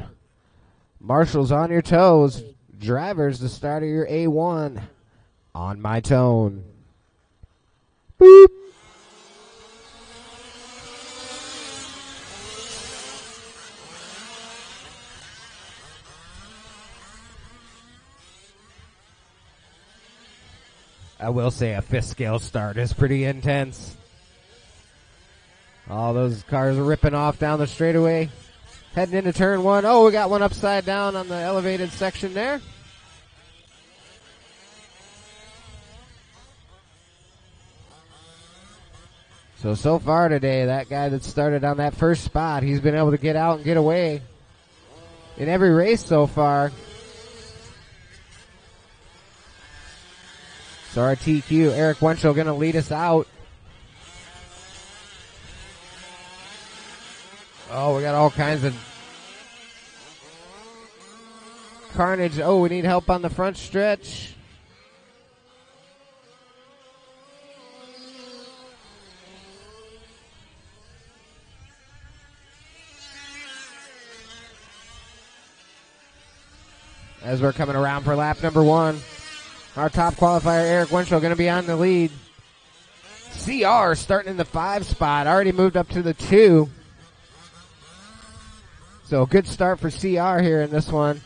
Speaker 1: Marshals on your toes. Drivers, the start of your A1 on my tone. Boop. I will say a 5th scale start is pretty intense. All those cars are ripping off down the straightaway. Heading into turn 1. Oh, we got one upside down on the elevated section there. So far today, that guy that started on that first spot, he's been able to get out and get away in every race so far. So our TQ, Eric Wenchel, going to lead us out. Oh, we got all kinds of carnage. Oh, we need help on the front stretch. As we're coming around for lap number 1. Our top qualifier, Eric Wenchel, going to be on the lead. CR starting in the 5 spot. Already moved up to the 2. So good start for CR here in this one.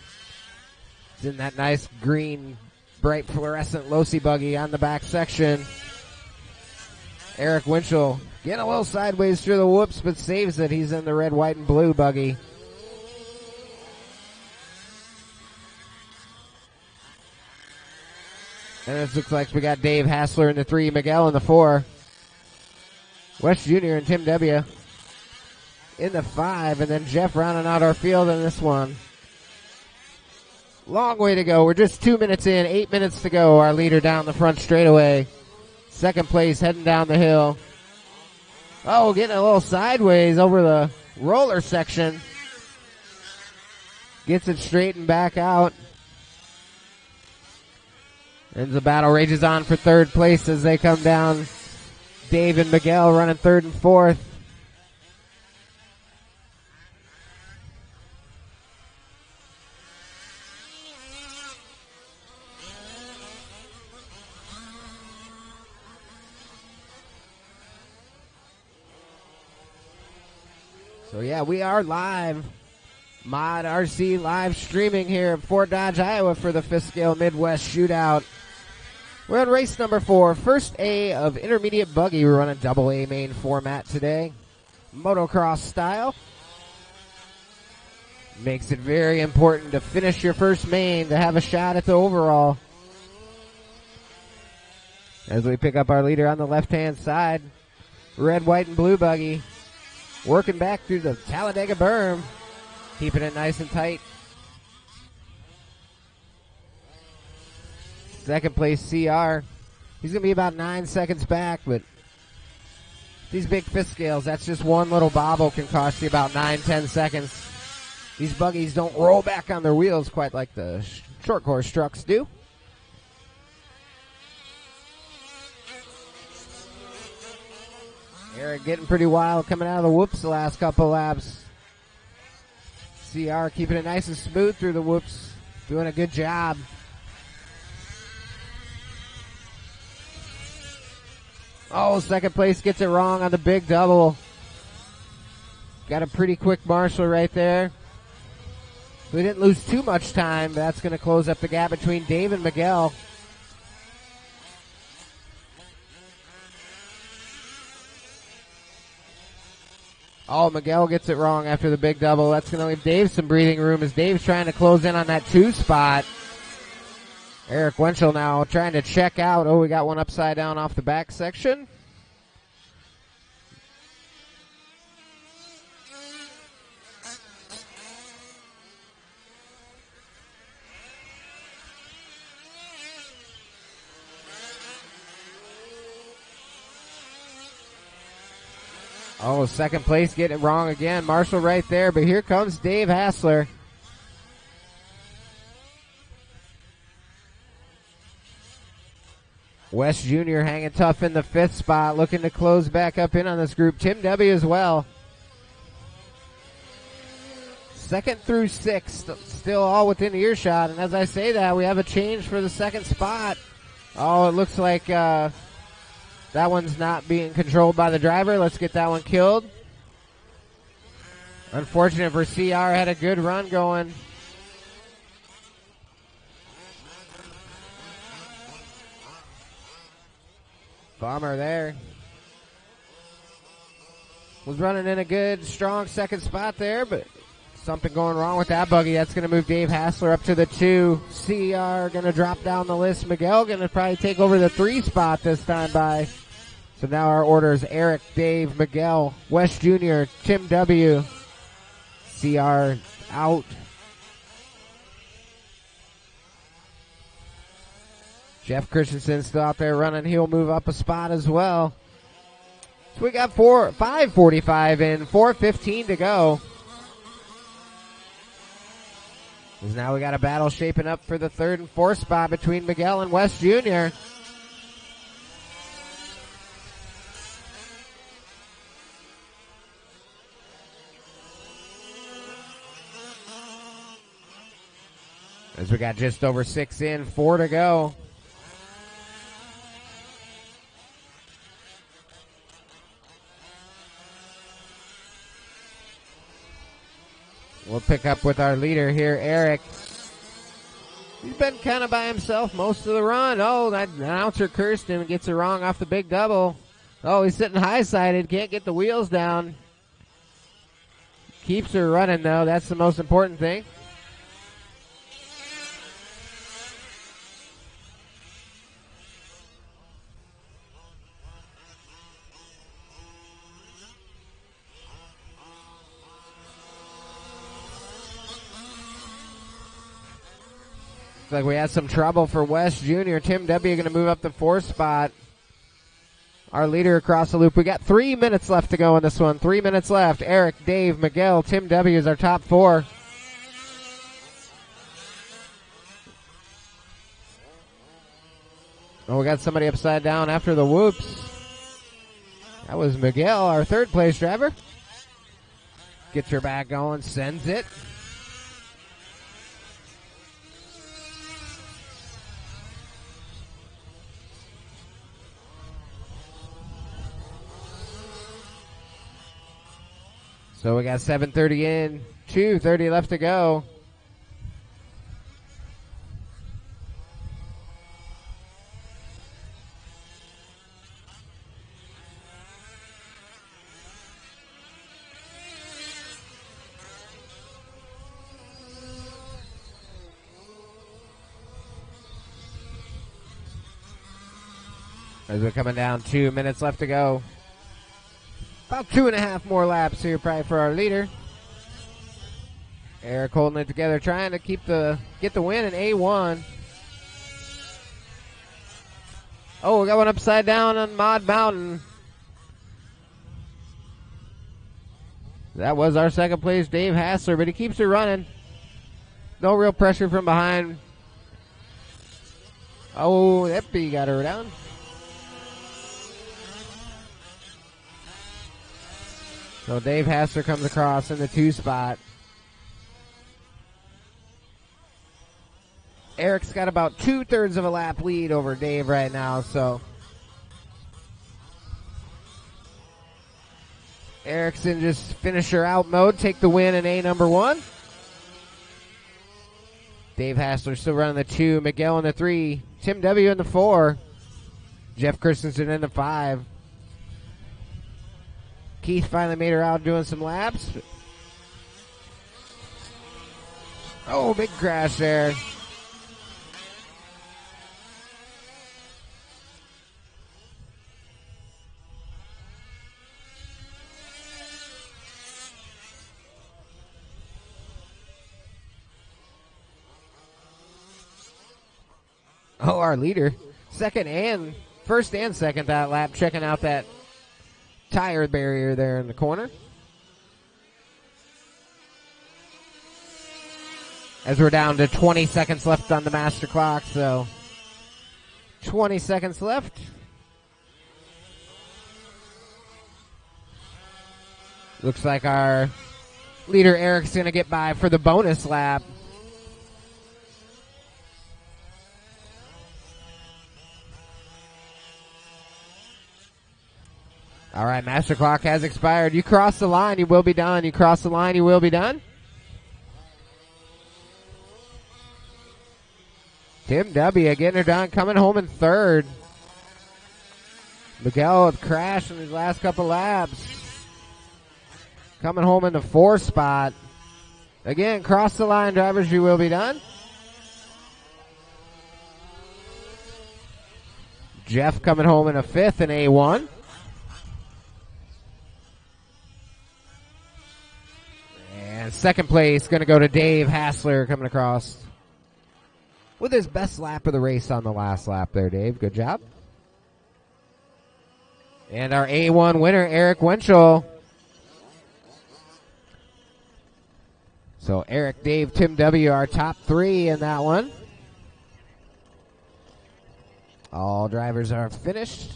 Speaker 1: It's in that nice green, bright fluorescent Losi buggy on the back section. Eric Wenchel getting a little sideways through the whoops, but saves it. He's in the red, white, and blue buggy. And it looks like we got Dave Hassler in the 3, Miguel in the 4. West Jr. and Tim W. in the 5, and then Jeff rounding out our field in this one. Long way to go. We're just 2 minutes in, 8 minutes to go. Our leader down the front straightaway. Second place heading down the hill. Oh, getting a little sideways over the roller section. Gets it straightened back out. And the battle rages on for third place as they come down. Dave and Miguel running 3rd and 4th. So yeah, we are live. Mod RC live streaming here at Fort Dodge, Iowa for the 5th Scale Midwest Shootout. We're on race number 4, first A of intermediate buggy. We're running double A main format today. Motocross style. Makes it very important to finish your first main to have a shot at the overall. As we pick up our leader on the left-hand side. Red, white, and blue buggy. Working back through the Talladega berm. Keeping it nice and tight. Second place CR. He's going to be about 9 seconds back, but these big 5th scales, that's just one little bobble can cost you about 9-10 seconds. These buggies don't roll back on their wheels quite like the short course trucks do. Eric getting pretty wild coming out of the whoops the last couple laps. CR keeping it nice and smooth through the whoops. Doing a good job. Oh, second place gets it wrong on the big double. Got a pretty quick Marshall right there. We didn't lose too much time. That's going to close up the gap between Dave and Miguel. Oh, Miguel gets it wrong after the big double. That's going to leave Dave some breathing room as Dave's trying to close in on that 2 spot. Eric Wenchel now trying to check out. Oh, we got one upside down off the back section. Oh, second place getting it wrong again. Marshall right there, but here comes Dave Hassler. West Jr. hanging tough in the 5th spot, looking to close back up in on this group. Tim W. as well. 2nd through 6th, still all within earshot. And as I say that, we have a change for the 2nd spot. Oh, it looks like that one's not being controlled by the driver. Let's get that one killed. Unfortunate for CR, had a good run going. Bomber there. Was running in a good, strong 2nd spot there, but something going wrong with that buggy. That's going to move Dave Hassler up to the 2. CR going to drop down the list. Miguel going to probably take over the 3 spot this time by So now our order is Eric, Dave, Miguel, West Jr., Tim W., CR out. Jeff Christensen still out there running. He'll move up a spot as well. So we got 5:45 in, 4:15 to go. Because now we got a battle shaping up for the third and fourth spot between Miguel and West Jr. As we got just over 6 in, 4 to go. We'll pick up with our leader here, Eric. He's been kind of by himself most of the run. Oh, that announcer cursed him and gets it wrong off the big double. Oh, he's sitting high-sided, can't get the wheels down. Keeps her running, though. That's the most important thing. Like we had some trouble for West Jr. Tim W. going to move up the 4th spot. Our leader across the loop. We got 3 minutes left to go in this one. 3 minutes left. Eric, Dave, Miguel, Tim W. is our top 4. Oh, we got somebody upside down after the whoops. That was Miguel, our 3rd place driver. Gets her back going, sends it. So we got 7:30 in, 2:30 left to go. As we're coming down, 2 minutes left to go. About 2.5 more laps here probably for our leader. Eric holding it together, trying to get the win in A1. Oh, we got one upside down on Mod Mountain. That was our 2nd place, Dave Hassler, but he keeps it running. No real pressure from behind. Oh, that bee got her down. So Dave Hassler comes across in the 2 spot. Eric's got about 2/3 of a lap lead over Dave right now, so Eric's in just finisher out mode, take the win in A number 1. Dave Hassler still running the 2, Miguel in the 3, Tim W in the 4, Jeff Christensen in the 5. Keith finally made her out doing some laps. Oh, big crash there. Oh, our leader. First and second that lap, checking out that tire barrier there in the corner. As we're down to 20 seconds left on the master clock, so 20 seconds left. Looks like our leader Eric's going to get by for the bonus lap. All right, master clock has expired. You cross the line, you will be done. You cross the line, you will be done. Tim W. getting her done, coming home in 3rd. Miguel with crash in his last couple laps. Coming home in the 4th spot. Again, cross the line, drivers, you will be done. Jeff coming home in a 5th in A1. second place going to go to Dave Hassler coming across with his best lap of the race on the last lap there, Dave. Good job. And our A1 winner, Eric Winchell. So Eric, Dave, Tim W. our top three in that one. All drivers are finished.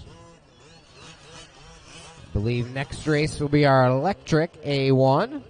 Speaker 1: I believe next race will be our electric A1.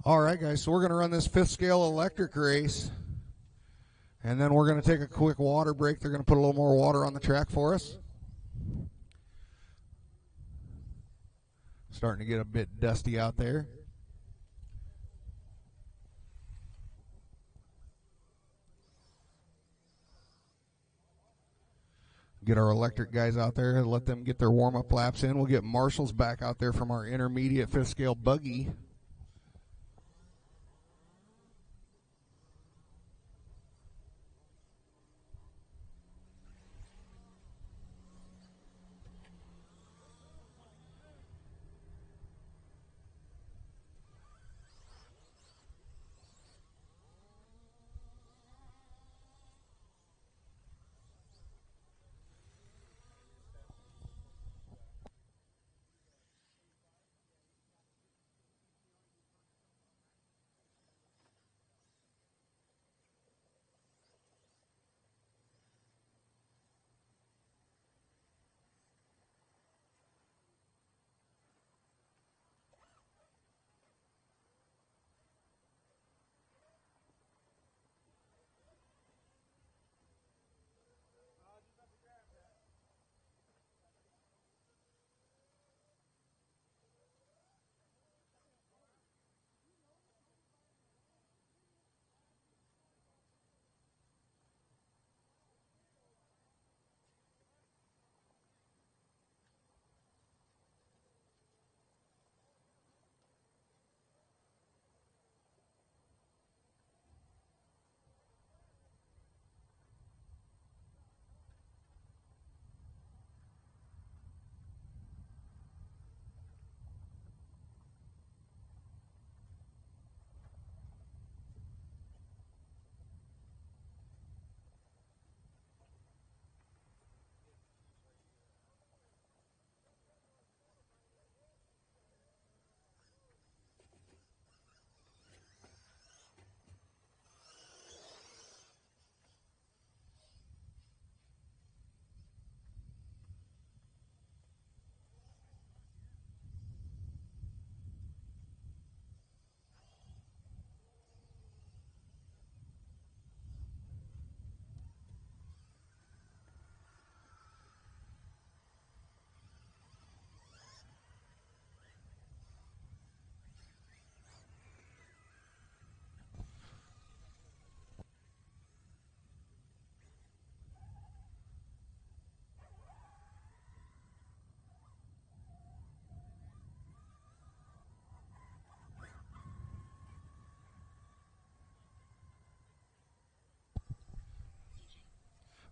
Speaker 5: All right, guys, so we're going to run this fifth scale electric race, and then we're going to take a quick water break. They're going to put a little more water on the track for us. Starting to get a bit dusty out there. Get our electric guys out there and let them get their warm-up laps in. We'll get marshals back out there from our intermediate fifth scale buggy.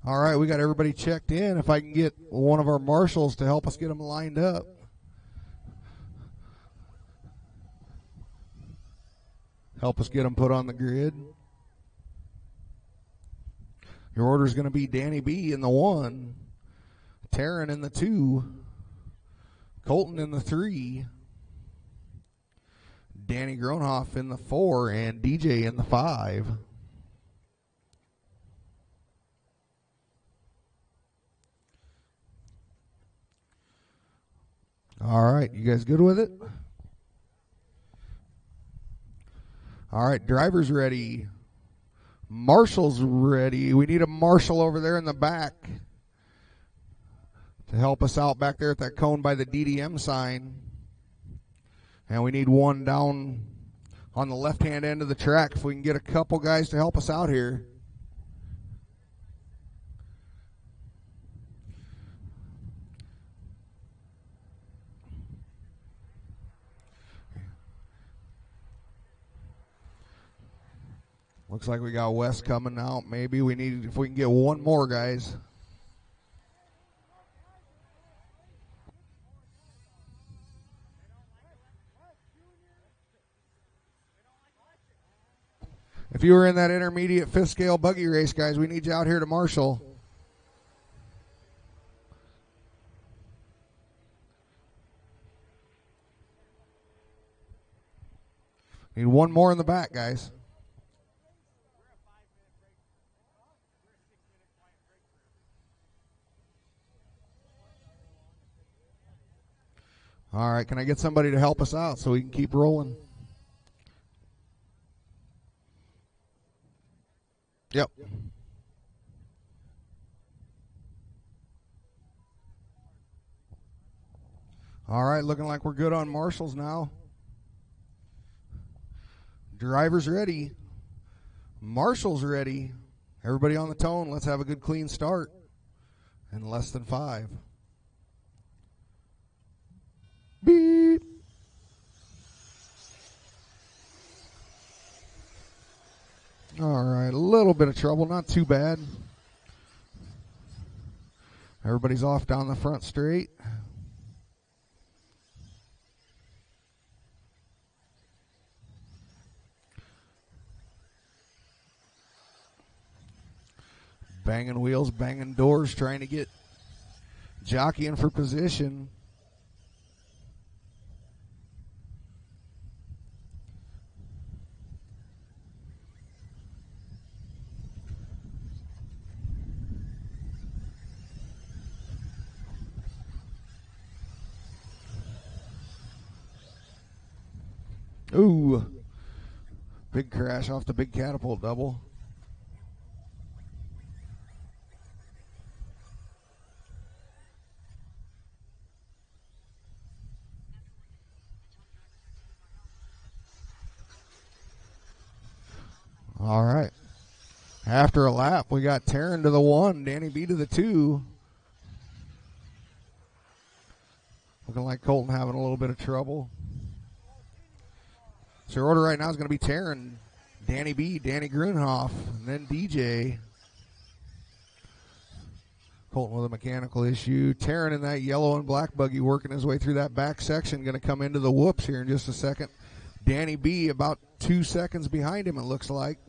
Speaker 5: All right, we got everybody checked in. If I can get one of our marshals to help us get them lined up. Help us get them put on the grid. Your order is going to be Danny B in the 1, Taryn in the 2, Colton in the 3, Danny Gronhoff in the 4, and DJ in the 5. All right, you guys good with it? All right, drivers ready. Marshall's ready. We need a marshal over there in the back to help us out back there at that cone by the DDM sign. And we need one down on the left-hand end of the track if we can get a couple guys to help us out here. Looks like we got Wes coming out. Maybe we need, if we can get one more, guys. If you were in that intermediate 5th scale buggy race, guys, we need you out here to marshal. Need one more in the back, guys. All right, can I get somebody to help us out so we can keep rolling? Yep. All right, looking like we're good on marshals now. Drivers ready. Marshals ready. Everybody on the tone. Let's have a good clean start in less than 5. Beep. All right, a little bit of trouble, not too bad. Everybody's off down the front straight. Banging wheels, banging doors, trying to get jockeying for position. Ooh, big crash off the big catapult double. All right. After a lap, we got Taryn to the 1, Danny B to the 2. Looking like Colton having a little bit of trouble. So your order right now is going to be Taryn, Danny B, Danny Grunhoff, and then DJ. Colton with a mechanical issue. Taryn in that yellow and black buggy working his way through that back section. Going to come into the whoops here in just a second. Danny B about 2 seconds behind him, it looks like.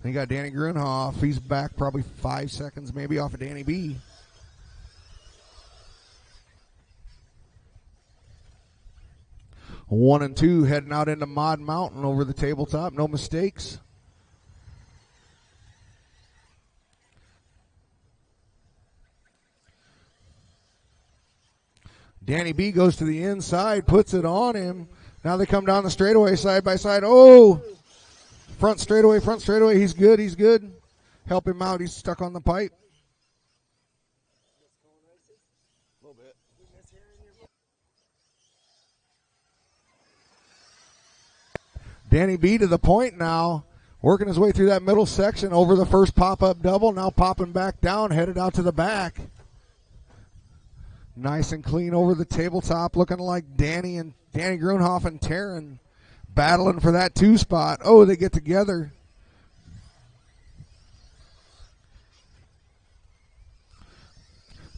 Speaker 5: Then you got Danny Grunhoff. He's back probably 5 seconds maybe off of Danny B. One and 2 heading out into Mod Mountain over the tabletop. No mistakes. Danny B goes to the inside, puts it on him. Now they come down the straightaway side by side. Oh, front straightaway. He's good, he's good. Help him out, he's stuck on the pipe. Danny B to the point now, working his way through that middle section over the first pop-up double, now popping back down, headed out to the back. Nice and clean over the tabletop, looking like Danny Grunhoff and Taryn battling for that 2 spot. Oh, they get together.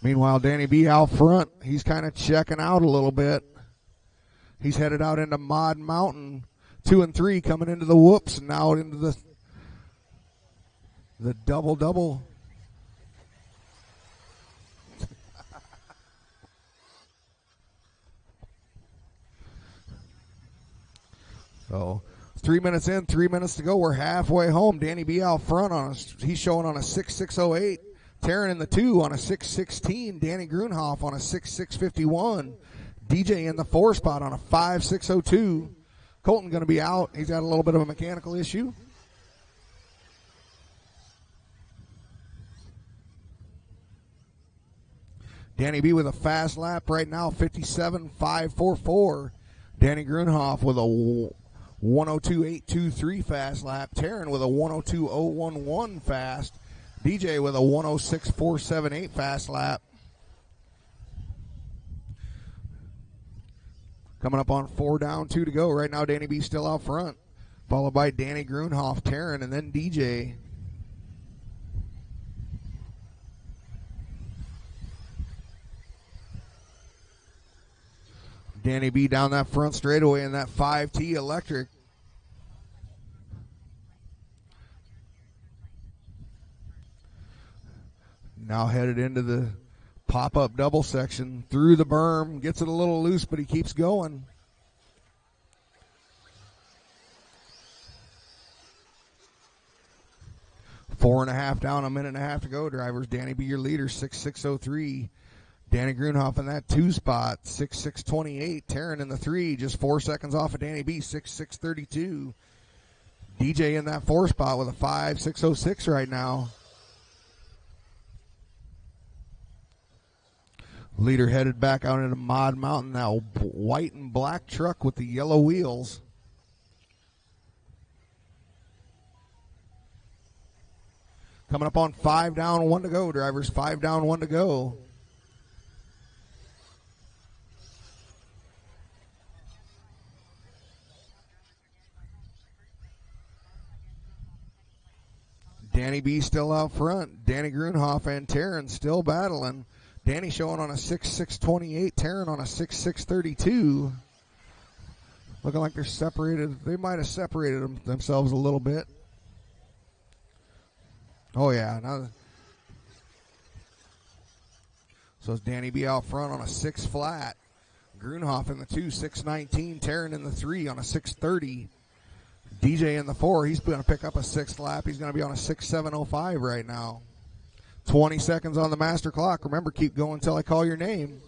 Speaker 5: Meanwhile, Danny B out front. He's kind of checking out a little bit. He's headed out into Mod Mountain. 2 and 3 coming into the whoops and now into the double. So 3 minutes in, 3 minutes to go. We're halfway home. Danny B out front he's showing on a 6.608. Taryn in the 2 on a 6.16. Danny Grunhoff on a 6.651. DJ in the 4 spot on a 5.602. Colton going to be out. He's got a little bit of a mechanical issue. Danny B with a fast lap right now, 57.544. Danny Grunhoff with a 102.823 fast lap. Taryn with a 102.011 fast. DJ with a 106.478 fast lap. Coming up on 4 down, 2 to go. Right now, Danny B still out front, followed by Danny Grunhoff, Taryn, and then DJ. Danny B down that front straightaway in that 5T electric. Now headed into the pop-up double section, through the berm, gets it a little loose, but he keeps going. Four and a half down, a minute and a half to go. Drivers, Danny B, your leader, 6.603. Danny Grunhoff in that 2 spot, 6.628. Taryn in the 3, just 4 seconds off of Danny B, 6.632. DJ in that 4 spot with a 5.606 right now. Leader headed back out into Mod Mountain now. White and black truck with the yellow wheels. Coming up on 5 down, 1 to go, drivers. 5 down, 1 to go. Danny B still out front. Danny Grunhoff and Taryn still battling. Danny showing on a 6.628, Taryn on a 6.632. Looking like they're separated. They might have separated themselves a little bit. Oh, yeah. Now, so it's Danny B out front on a 6 flat. Grunhoff in the 2, 6.19. Taryn in the 3 on a 6.30. DJ in the 4, he's going to pick up a 6th lap. He's going to be on a 6.705 right now. 20 seconds on the master clock. Remember, keep going until I call your name.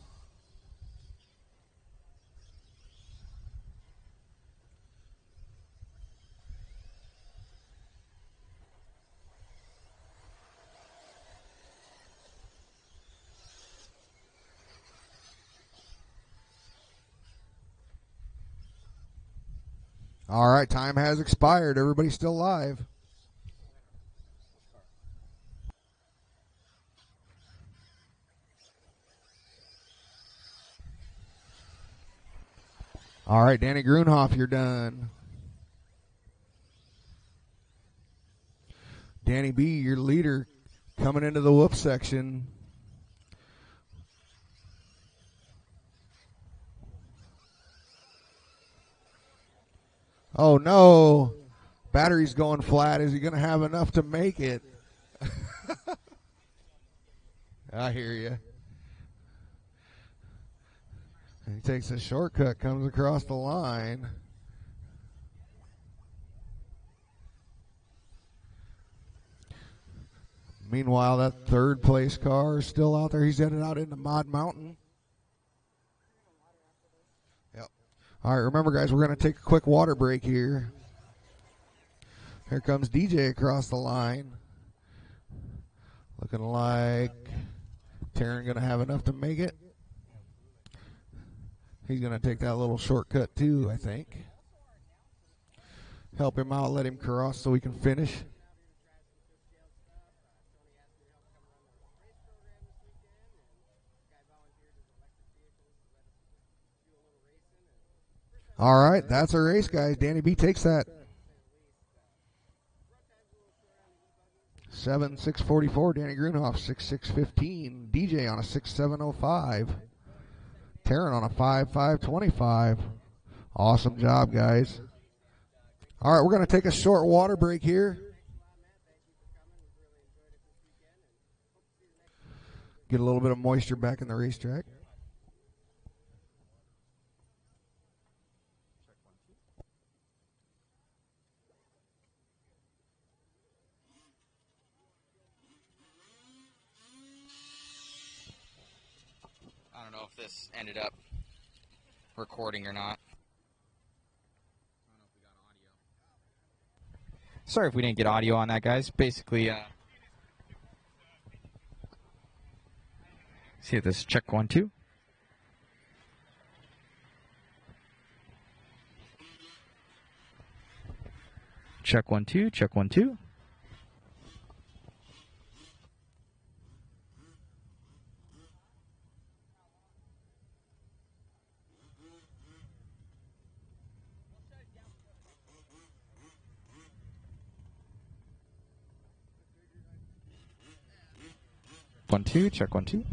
Speaker 5: All right, time has expired. Everybody's still live. All right, Danny Grunhoff, you're done. Danny B, your leader, coming into the whoop section. Oh, no. Battery's going flat. Is he going to have enough to make it? I hear you. He takes a shortcut, comes across the line. Meanwhile, that 3rd place car is still out there. He's headed out into Mod Mountain. Yep. All right, remember, guys, we're going to take a quick water break here. Here comes DJ across the line. Looking like Taryn going to have enough to make it. He's going to take that little shortcut too, I think. Help him out, let him cross so we can finish. All right, that's our race, guys. Danny B takes that. 7.644. Danny Grunhoff 6.615. DJ on a 6.705. Taryn on a 5.525. Awesome job, guys. All right, we're going to take a short water break here. Get a little bit of moisture back in the racetrack.
Speaker 2: I don't know if this ended up recording or not. Sorry if we didn't get audio on that, guys. Basically, see if this check 1 2. Check 1 2. Check 1 2. One two, check 1 2.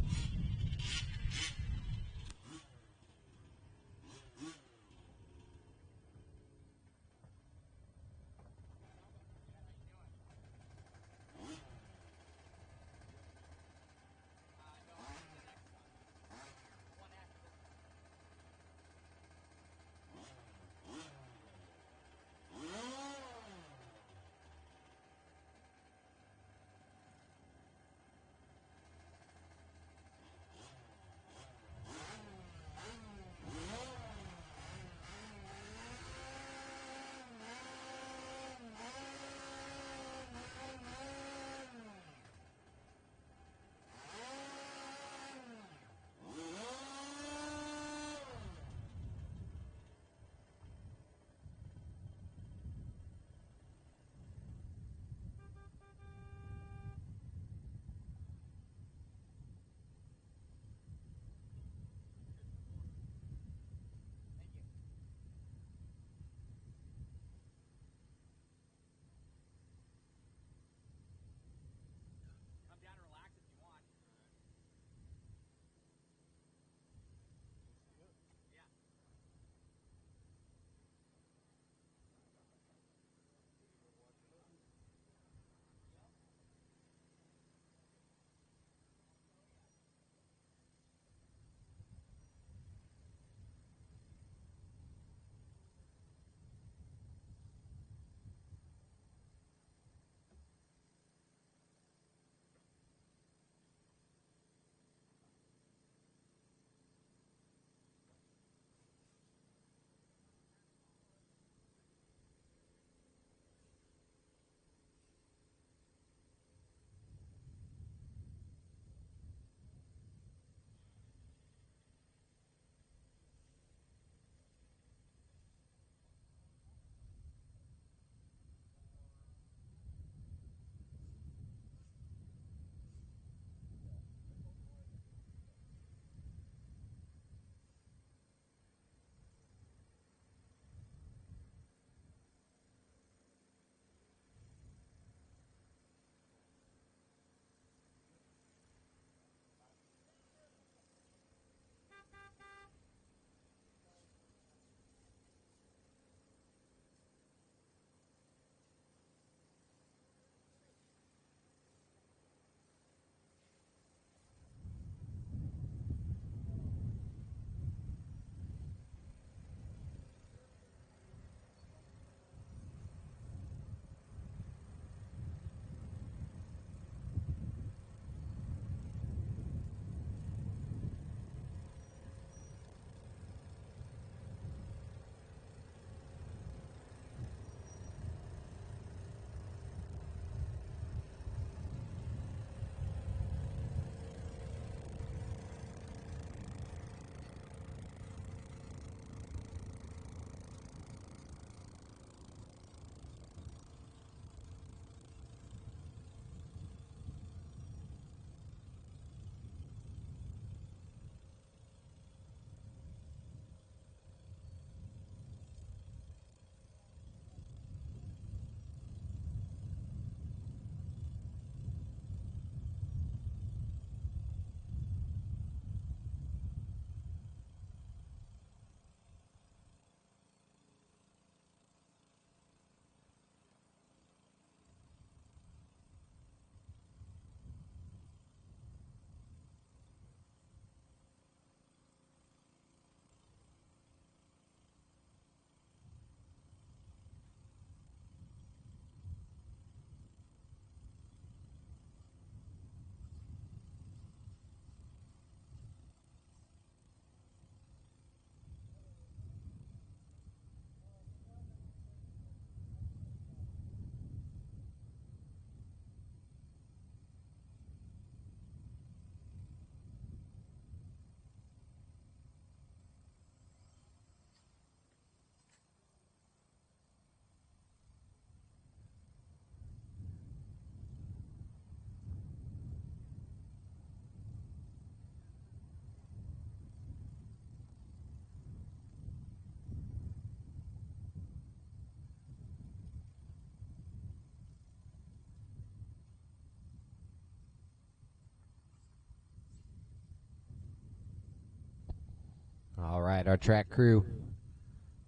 Speaker 1: All right, our track crew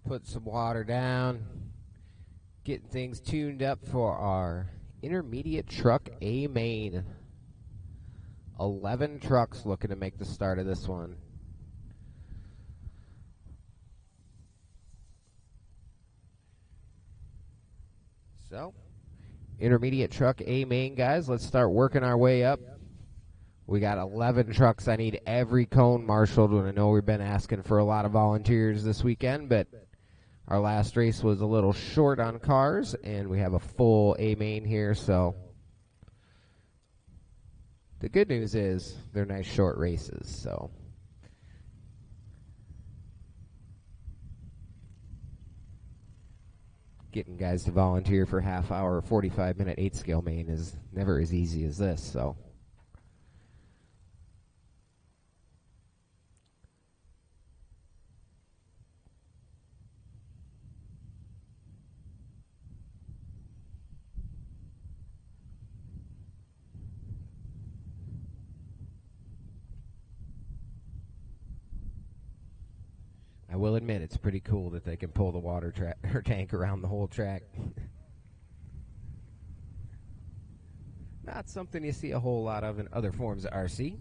Speaker 1: put some water down, getting things tuned up for our intermediate truck A main. 11 trucks looking to make the start of this one. So, intermediate truck A main, guys, let's start working our way up. We got 11 trucks. I need every cone marshaled, and I know we've been asking for a lot of volunteers this weekend, but our last race was a little short on cars, and we have a full A main here, so the good news is they're nice short races, so getting guys to volunteer for half hour, 45-minute 8-scale main is never as easy as this, so I will admit it's pretty cool that they can pull the water tank around the whole track. Not something you see a whole lot of in other forms of RC.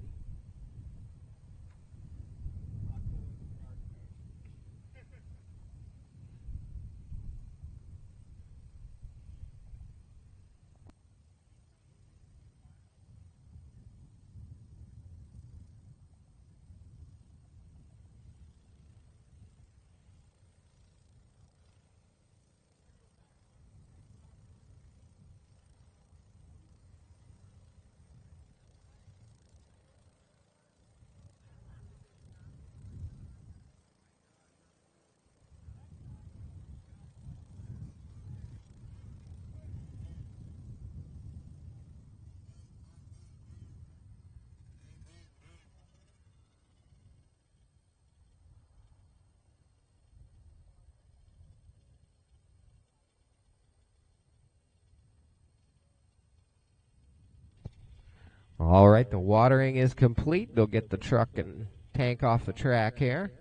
Speaker 1: All right, the watering is complete. They'll get the truck and tank off the track here.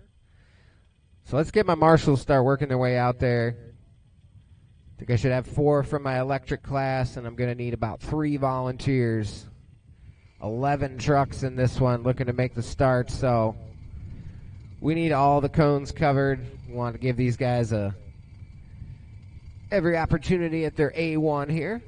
Speaker 1: So let's get my marshals start working their way out there. I think I should have 4 from my electric class, and I'm going to need about 3 volunteers. 11 trucks in this one looking to make the start, so we need all the cones covered. We want to give these guys every opportunity at their A1 here.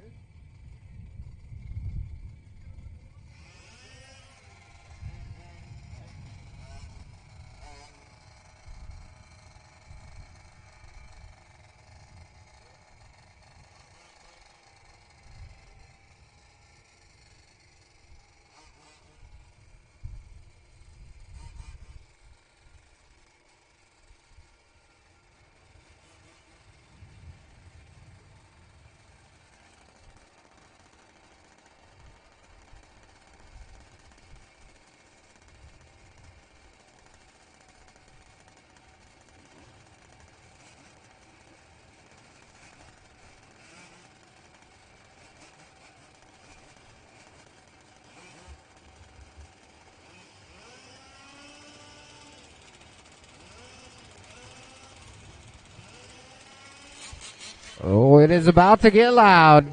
Speaker 1: Oh, it is about to get loud.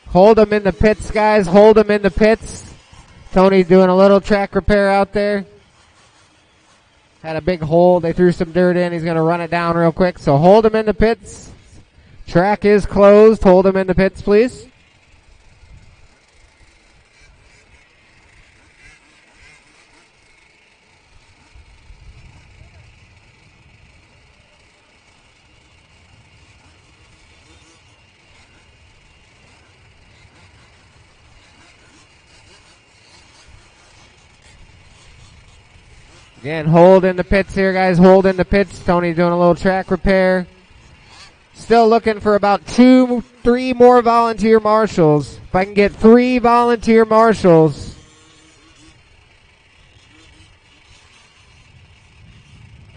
Speaker 1: Hold them in the pits, guys. Hold them in the pits. Tony's doing a little track repair out there. Had a big hole. They threw some dirt in. He's going to run it down real quick. So hold them in the pits. Track is closed. Hold them in the pits, please. Again, hold in the pits here, guys. Hold in the pits. Tony's doing a little track repair. Still looking for about 2-3 more volunteer marshals. If I can get 3 volunteer marshals.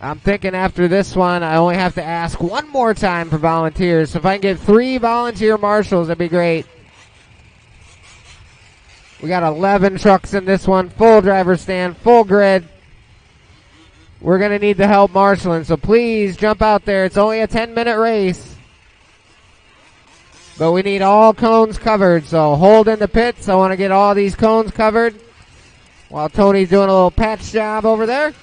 Speaker 1: I'm thinking after this one, I only have to ask 1 more time for volunteers. So if I can get 3 volunteer marshals, that'd be great. We got 11 trucks in this one. Full driver stand, full grid. We're going to need the help marshaling, so please jump out there. It's only a 10-minute race. But we need all cones covered, so hold in the pits. I want to get all these cones covered while Tony's doing a little patch job over there.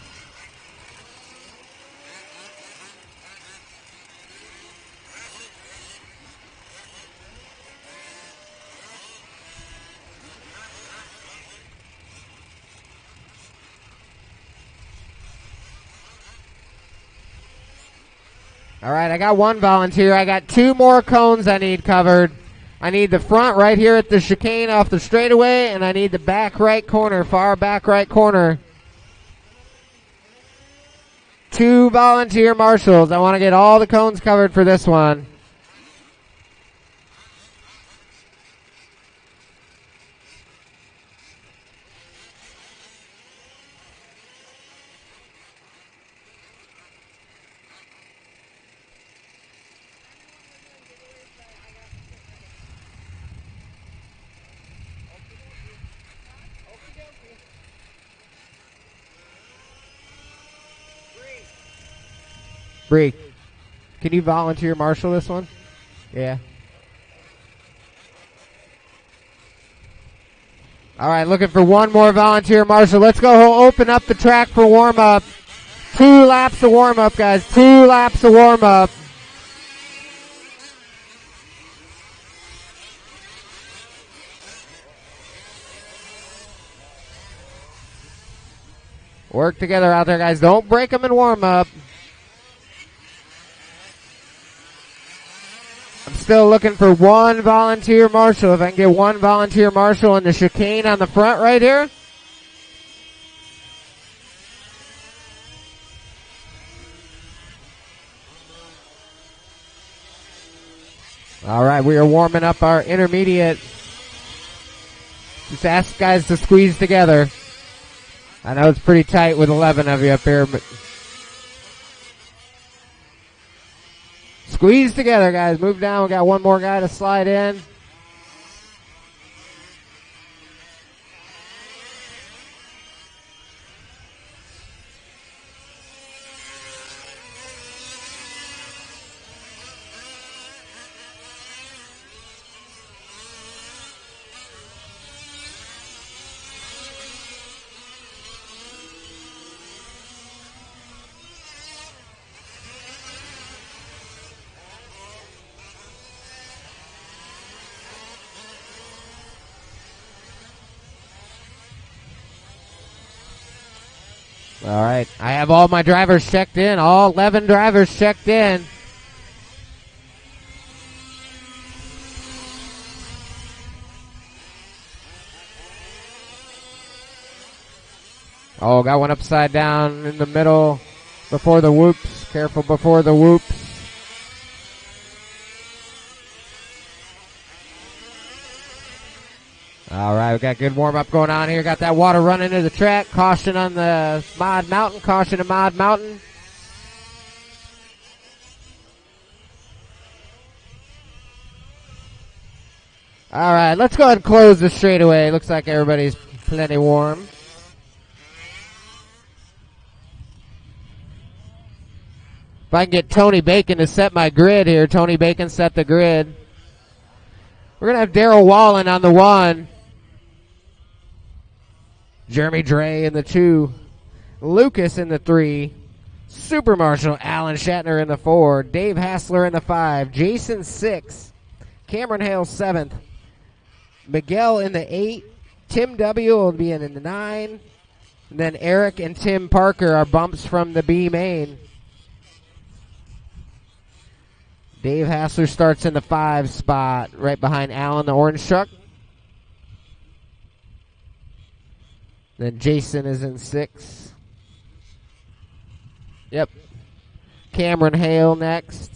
Speaker 1: All right, I got one volunteer. I got 2 more cones I need covered. I need the front right here at the chicane off the straightaway, and I need the back right corner, far back right corner. 2 volunteer marshals. I want to get all the cones covered for this one. Bree, can you volunteer marshal this one? Yeah. All right, looking for one more volunteer marshal. Let's go open up the track for warm-up. 2 laps of warm-up, guys. 2 laps of warm-up. Work together out there, guys. Don't break them in warm-up. I'm still looking for one volunteer marshal. If I can get one volunteer marshal in the chicane on the front right here. All right, we are warming up our intermediate. Just ask guys to squeeze together. I know it's pretty tight with 11 of you up here, but squeeze together, guys. Move down. We got one more guy to slide in. All right, I have all my drivers checked in, all 11 drivers checked in. Oh, got one upside down in the middle before the whoops. Careful before the whoops. All right, we got good warm-up going on here. Got that water running into the track. Caution on the Mod Mountain. Caution to Mod Mountain. All right, let's go ahead and close the straightaway. Looks like everybody's plenty warm. If I can get Tony Bacon to set my grid here. Tony Bacon set the grid. We're going to have Darrell Wallen on the 1. Jeremy Dre in the 2. Lucas in the 3. Super Marshal Alan Shatner in the 4. Dave Hassler in the 5. Jason 6. Cameron Hale 7th. Miguel in the 8. Tim W. will be in the 9. And then Eric and Tim Parker are bumps from the B main. Dave Hassler starts in the 5 spot, right behind Alan, the orange truck. Then Jason is in 6. Yep. Cameron Hale next.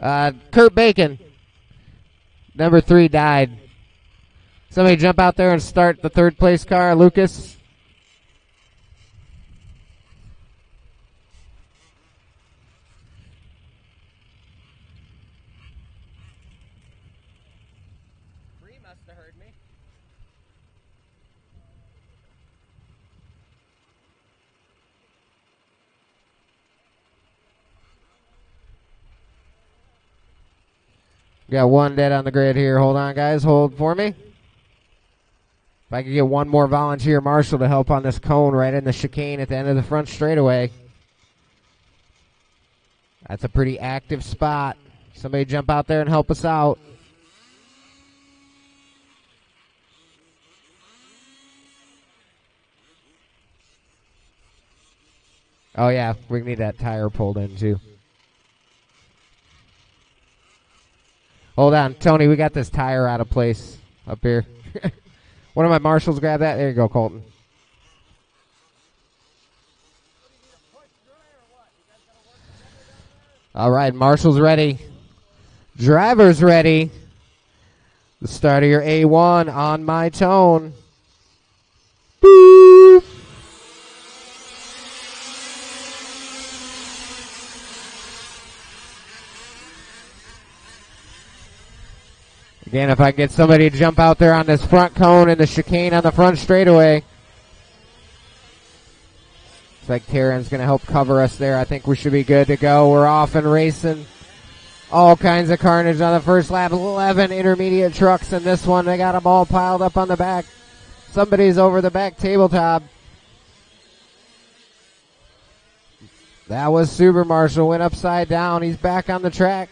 Speaker 1: Kurt Bacon. Number 3 died. Somebody jump out there and start the 3rd place car, Lucas. must have heard me. Got one dead on the grid here. Hold on, guys. Hold for me. If I could get one more volunteer marshal to help on this cone right in the chicane at the end of the front straightaway. That's a pretty active spot. Somebody jump out there and help us out. Oh, yeah. We need that tire pulled in, too. Hold on, Tony, we got this tire out of place up here. One of my marshals grab that. There you go, Colton. All right, marshals ready. Drivers ready. The start of your A1 on my tone. Boop. Again, if I get somebody to jump out there on this front cone and the chicane on the front straightaway. Looks like Taryn's going to help cover us there. I think we should be good to go. We're off and racing. All kinds of carnage on the first lap. 11 intermediate trucks in this one. They got them all piled up on the back. Somebody's over the back tabletop. That was Super Marshall. Went upside down. He's back on the track.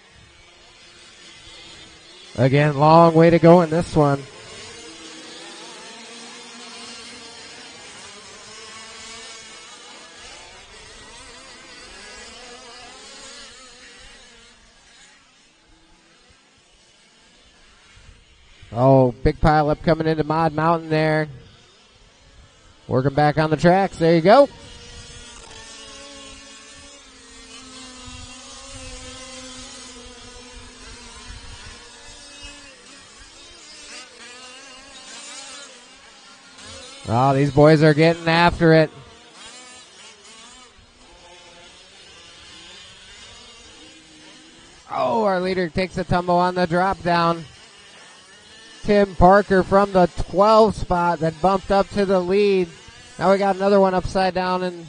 Speaker 1: Again, long way to go in this one. Oh, big pile up coming into Mod Mountain there. Working back on the tracks. There you go. Oh, these boys are getting after it. Oh, our leader takes a tumble on the drop down. Tim Parker from the 12 spot that bumped up to the lead. Now we got another one upside down and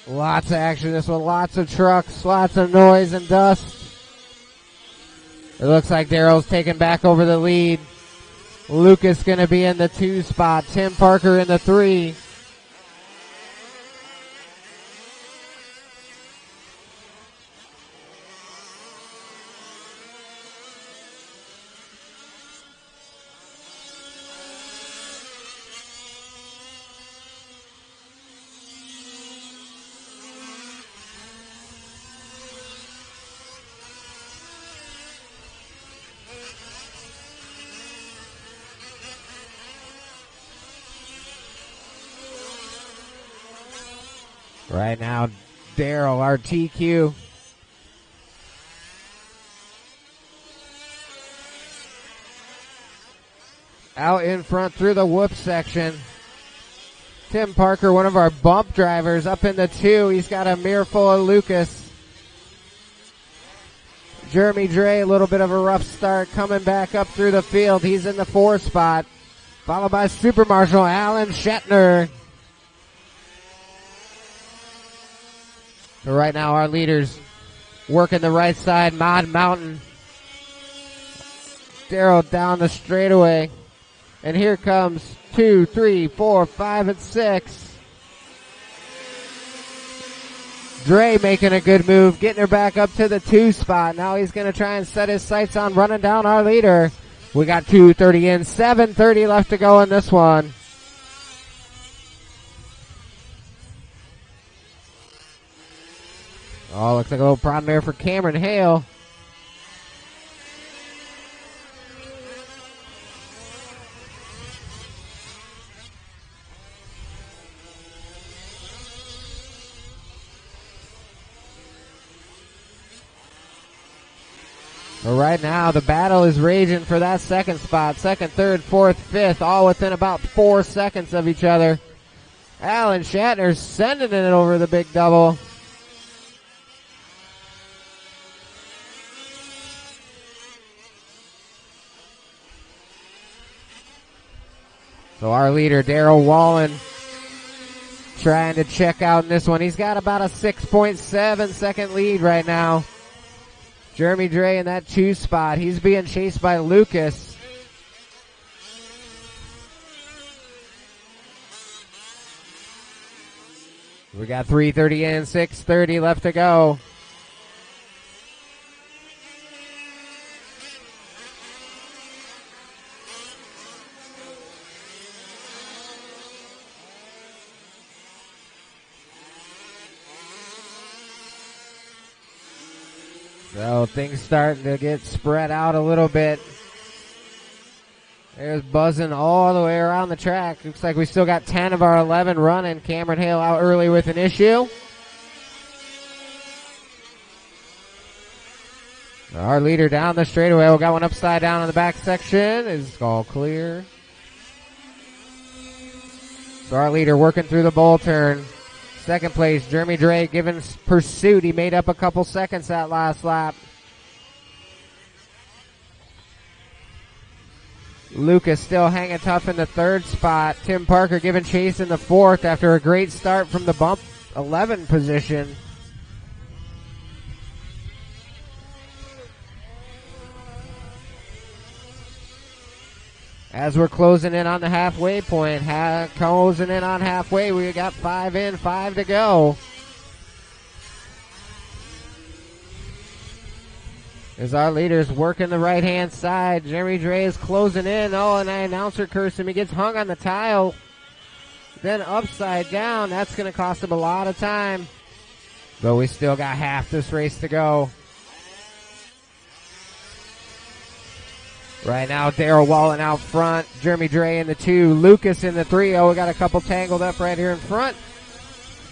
Speaker 1: lots of action. This one, lots of trucks, lots of noise and dust. It looks like Daryl's taking back over the lead. Lucas going to be in the 2 spot. Tim Parker in the 3. Right now, Daryl, our TQ. Out in front through the whoop section. Tim Parker, one of our bump drivers, up in the 2. He's got a mirror full of Lucas. Jeremy Dre, a little bit of a rough start, coming back up through the field. He's in the 4 spot. Followed by Super Marshal Alan Shatner. So right now our leaders working the right side, Mod Mountain. Daryl down the straightaway. And here comes 2, 3, 4, 5, and 6. Dre making a good move, getting her back up to the 2 spot. Now he's going to try and set his sights on running down our leader. We got 2:30 in, 7:30 left to go in this one. Oh, looks like a little problem there for Cameron Hale. But right now, the battle is raging for that second spot. Second, third, fourth, fifth, all within about 4 seconds of each other. Alan Shatner sending it over the big double. So our leader, Daryl Wallen, trying to check out in this one. He's got about a 6.7 second lead right now. Jeremy Dre in that 2 spot. He's being chased by Lucas. We got 3:30 in, 6:30 left to go. So things starting to get spread out a little bit. There's buzzing all the way around the track. Looks like we still got 10 of our 11 running. Cameron Hale out early with an issue. Our leader down the straightaway. We got one upside down on the back section. Is all clear. So our leader working through the bowl turn. Second place, Jeremy Dre giving pursuit. He made up a couple seconds that last lap. Lucas still hanging tough in the 3rd spot. Tim Parker giving chase in the 4th after a great start from the bump 11 position. As we're closing in on the halfway point, closing in on halfway, we got 5 in, 5 to go. As our leaders working the right-hand side, Jeremy Dre is closing in. Oh, and I announcer cursed him. He gets hung on the tile, then upside down. That's going to cost him a lot of time. But we still got half this race to go. Right now, Daryl Wallen out front. Jeremy Dre in the 2. Lucas in the 3. Oh, we got a couple tangled up right here in front.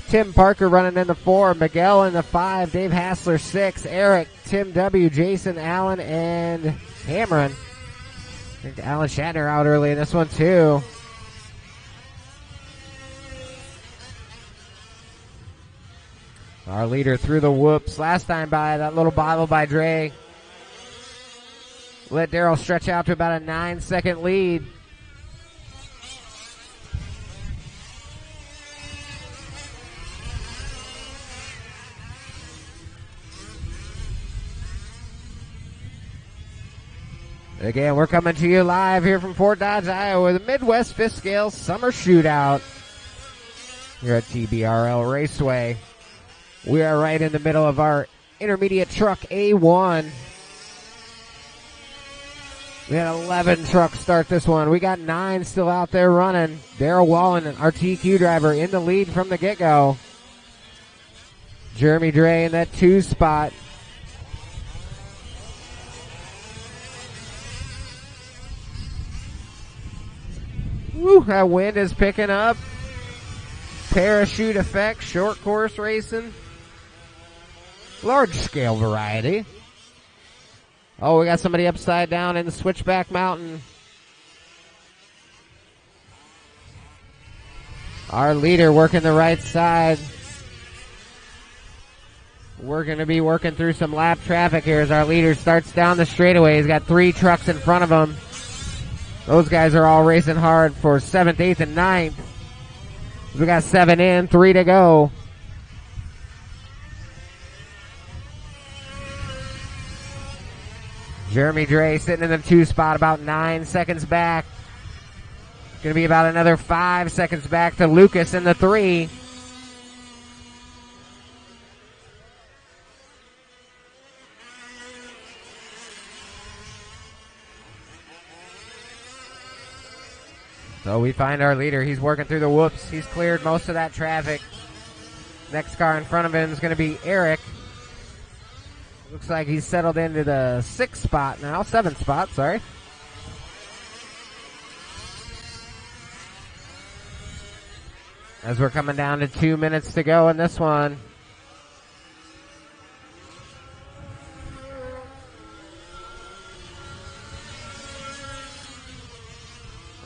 Speaker 1: Tim Parker running in the 4. Miguel in the 5. Dave Hassler 6. Eric, Tim W., Jason Allen, and Cameron. I think Alan Shatner out early in this one too. Our leader through the whoops. Last time by that little bottle by Dre. Let Daryl stretch out to about a 9-second lead. Again, we're coming to you live here from Fort Dodge, Iowa, the Midwest Fifth Scale Summer Shootout here at TBRL Raceway. We are right in the middle of our intermediate truck A1. We had 11 trucks start this one. We got 9 still out there running. Daryl Wallen, our TQ driver, in the lead from the get-go. Jeremy Dre in that 2 spot. Woo, that wind is picking up. Parachute effect, short course racing. Large scale variety. Oh, we got somebody upside down in the Switchback Mountain. Our leader working the right side. We're going to be working through some lap traffic here as our leader starts down the straightaway. He's got 3 trucks in front of him. Those guys are all racing hard for 7th, 8th, and 9th. We got 7 in, 3 to go. Jeremy Dre sitting in the 2 spot, about 9 seconds back. Going to be about another 5 seconds back to Lucas in the 3. So we find our leader. He's working through the whoops. He's cleared most of that traffic. Next car in front of him is going to be Eric. Looks like he's settled into the 6th spot now. 7th spot, sorry. As we're coming down to 2 minutes to go in this one.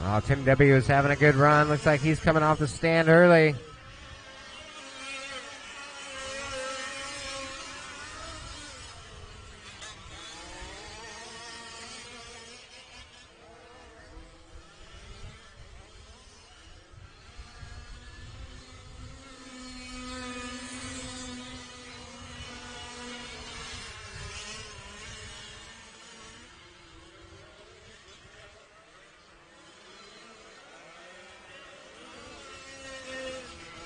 Speaker 1: Oh, Tim W. is having a good run. Looks like he's coming off the stand early.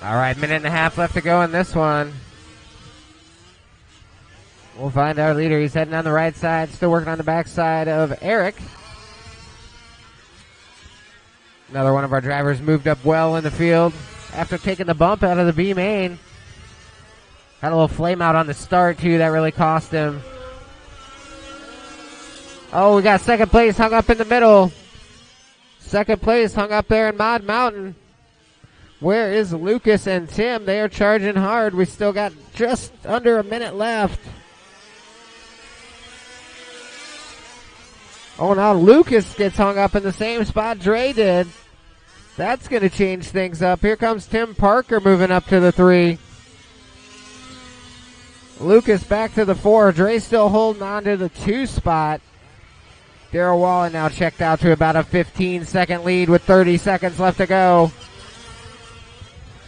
Speaker 1: All right, minute and a half left to go in this one. We'll find our leader. He's heading on the right side, still working on the backside of Eric. Another one of our drivers moved up well in the field after taking the bump out of the B main. Had a little flame out on the start, too. That really cost him. Oh, we got second place hung up in the middle. Second place hung up there in Mod Mountain. Where is Lucas and Tim? They are charging hard. We still got just under a minute left. Oh, now Lucas gets hung up in the same spot Dre did. That's going to change things up. Here comes Tim Parker moving up to the 3. Lucas back to the 4. Dre still holding on to the 2 spot. Darrell Wallen now checked out to about a 15-second lead with 30 seconds left to go.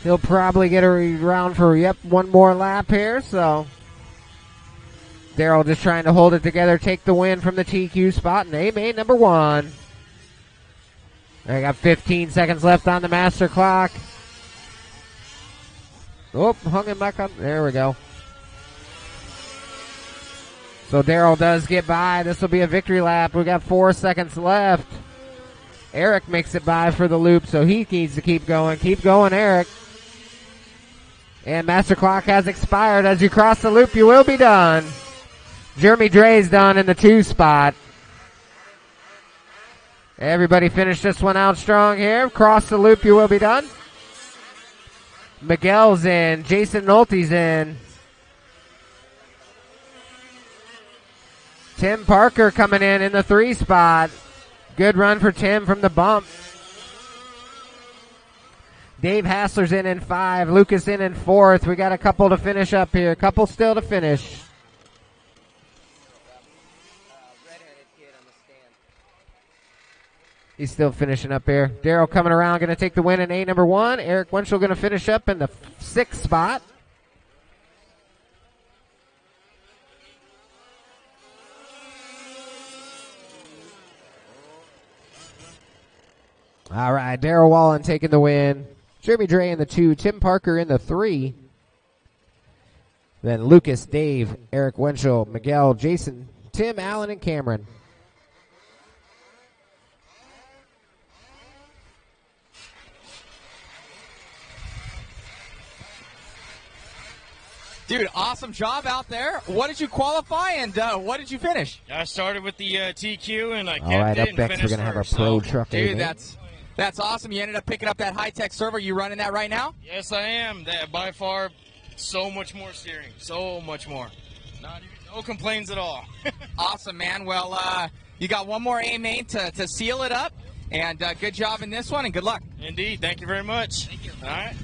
Speaker 1: He'll probably get around for, one more lap here, so Darrell just trying to hold it together, take the win from the TQ spot in A-Main number 1. They got 15 seconds left on the master clock. Oh, hung him back up. There we go. So Darrell does get by. This will be a victory lap. We got 4 seconds left. Eric makes it by for the loop, so he needs to keep going. Keep going, Eric. And master clock has expired. As you cross the loop, you will be done. Jeremy Dre's done in the 2 spot. Everybody finish this one out strong here. Cross the loop, you will be done. Miguel's in. Jason Nolte's in. Tim Parker coming in the 3 spot. Good run for Tim from the bump. Dave Hassler's in 5. Lucas in 4th. We got a couple to finish up here. A couple still to finish. He's still finishing up here. Darrell coming around, going to take the win in A number 1. Eric Winchell going to finish up in the 6th spot. All right, Darrell Wallen taking the win. Jeremy Dre in the 2. Tim Parker in the 3. Then Lucas, Dave, Eric Winchell, Miguel, Jason, Tim, Allen, and Cameron.
Speaker 2: Dude, awesome job out there. What did you qualify and what did you finish?
Speaker 6: I started with the TQ and I kept
Speaker 1: All right,
Speaker 6: it
Speaker 1: up next we're going to have our pro truck.
Speaker 2: Dude, that's awesome. You ended up picking up that high-tech server. You running that right now?
Speaker 6: Yes, I am. That by far, so much more steering. So much more. No complaints at all.
Speaker 2: Awesome, man. Well, you got one more A-main to seal it up. And good job in this one and good luck.
Speaker 6: Indeed. Thank you very much.
Speaker 2: Thank you.
Speaker 6: All right.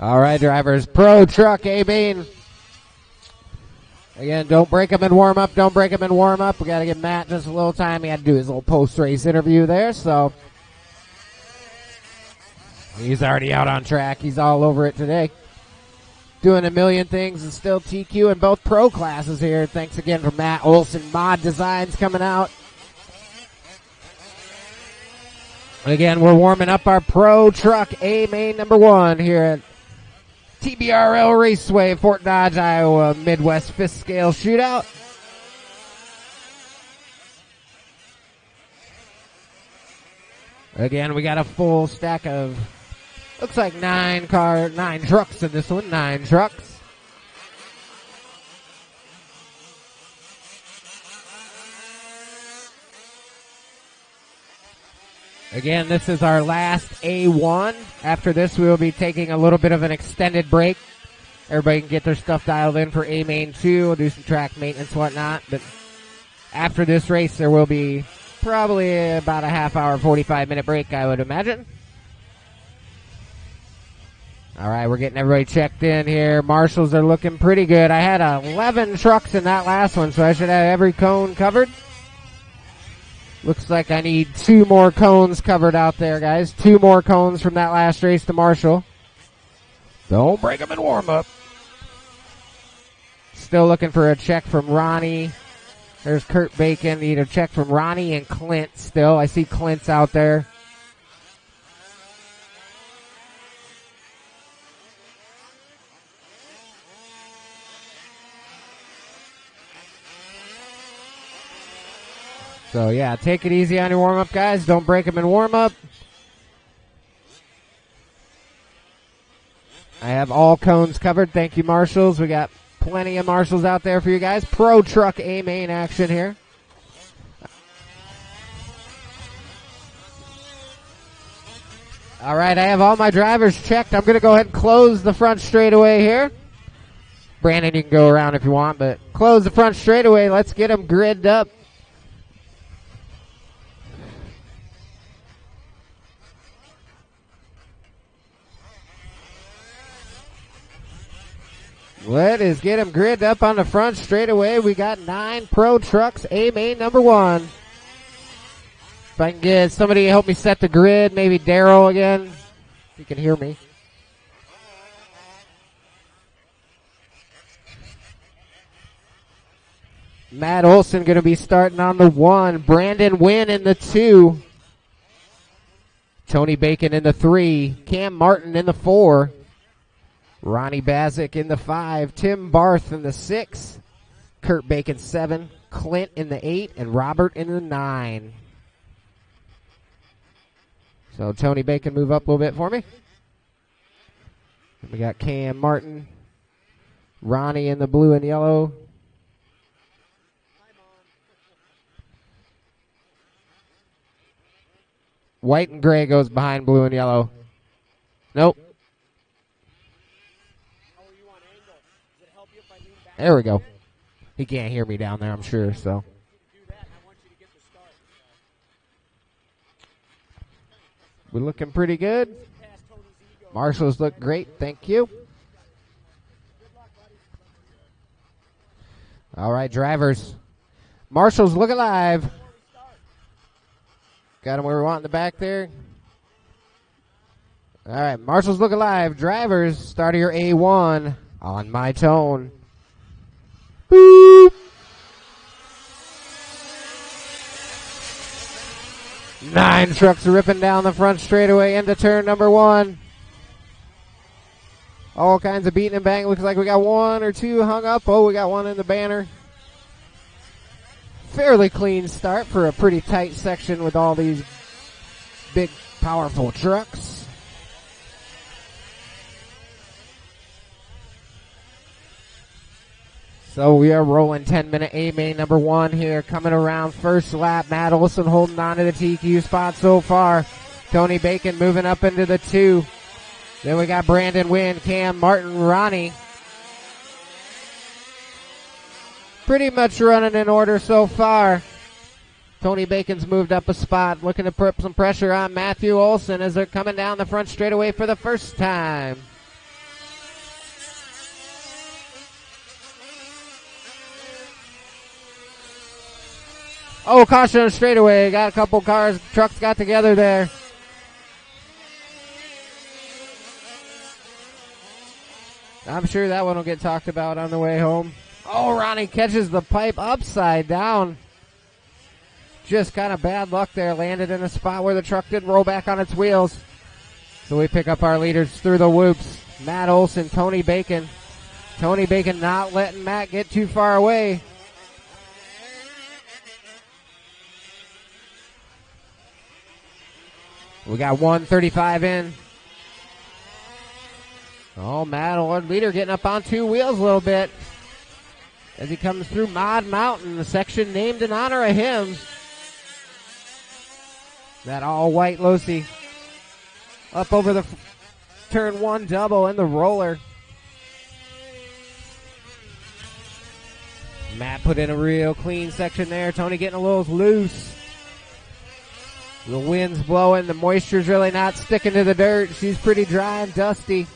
Speaker 1: All right, drivers. Pro truck A-Main. Again, don't break them in warm-up. Don't break them in warm-up. We got to give Matt just a little time. He had to do his little post-race interview there, so he's already out on track. He's all over it today. Doing a million things and still TQ in both pro classes here. Thanks again for Matt Olson Mod Designs coming out. Again, we're warming up our pro truck A-Main number 1 here at TBRL Raceway, Fort Dodge, Iowa, Midwest Fifth Scale Shootout. Again, we got a full stack of, looks like 9 trucks in this one, 9 trucks. Again, this is our last A1. After this, we will be taking a little bit of an extended break. Everybody can get their stuff dialed in for A Main 2. We'll do some track maintenance, whatnot. But after this race, there will be probably about a half hour, 45-minute break, I would imagine. All right, we're getting everybody checked in here. Marshals are looking pretty good. I had 11 trucks in that last one, so I should have every cone covered. Looks like I need 2 more cones covered out there, guys. 2 more cones from that last race to Marshall. Don't break them in warm-up. Still looking for a check from Ronnie. There's Kurt Bacon. Need a check from Ronnie and Clint still. I see Clint's out there. So, yeah, take it easy on your warm-up, guys. Don't break them in warm-up. I have all cones covered. Thank you, Marshals. We got plenty of Marshals out there for you guys. Pro Truck A-Main action here. All right, I have all my drivers checked. I'm going to go ahead and close the front straightaway here. Brandon, you can go around if you want, but close the front straightaway. Let's get them gridded up. Let's get them gridded up on the front straightaway. We got 9 Pro Trucks, A-Main number 1. If I can get somebody to help me set the grid, maybe Daryl again, if you can hear me. Matt Olson going to be starting on the 1. Brandon Wynn in the 2. Tony Bacon in the 3. Cam Martin in the 4. Ronnie Bazik in the 5, Tim Barth in the 6, Kurt Bacon 7, Clint in the 8, and Robert in the 9. So Tony Bacon, move up a little bit for me. We got Cam Martin, Ronnie in the blue and yellow. White and gray goes behind blue and yellow. Nope. There we go. He can't hear me down there, I'm sure, so. We're looking pretty good. Marshals look great, thank you. All right, drivers. Marshals look alive. Got him where we want in the back there. All right, Marshals look alive. Drivers, start of your A1 on my tone. Boop. 9 trucks ripping down the front straightaway into turn number 1. All kinds of beating and banging. Looks like we got 1 or 2 hung up. Oh, we got 1 in the banner. Fairly clean start for a pretty tight section with all these big, powerful trucks. So we are rolling 10-minute A-Main number 1 here. Coming around first lap. Matt Olson holding on to the TQ spot so far. Tony Bacon moving up into the 2. Then we got Brandon Wynn, Cam Martin, Ronnie. Pretty much running in order so far. Tony Bacon's moved up a spot, looking to put some pressure on Matthew Olson as they're coming down the front straightaway for the first time. Oh, caution on straightaway. Got a couple trucks got together there. I'm sure that one will get talked about on the way home. Oh, Ronnie catches the pipe upside down. Just kind of bad luck there. Landed in a spot where the truck didn't roll back on its wheels. So we pick up our leaders through the whoops. Matt Olson, Tony Bacon. Tony Bacon not letting Matt get too far away. We got 1:35 in. Oh, Matt, our leader, getting up on two wheels a little bit as he comes through Mod Mountain, the section named in honor of him. That all-white Losi up over the turn one double and the roller. Matt put in a real clean section there. Tony getting a little loose. The wind's blowing. The moisture's really not sticking to the dirt. She's pretty dry and dusty.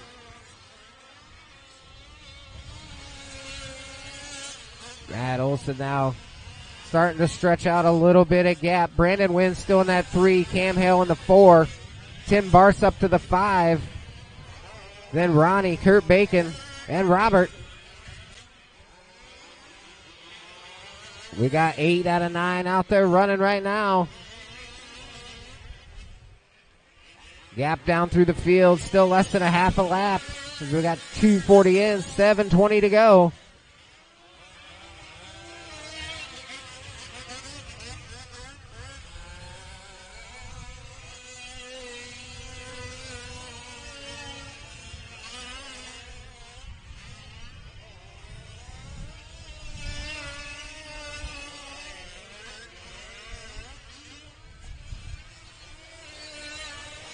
Speaker 1: Matt Olson now starting to stretch out a little bit of gap. Brandon Wynn still in that 3. Cam Hale in the 4. Tim Barse up to the 5. Then Ronnie, Kurt Bacon, and Robert. We got 8 out of 9 out there running right now. Gap down through the field, still less than a half a lap. We got 2:40 in, 7:20 to go.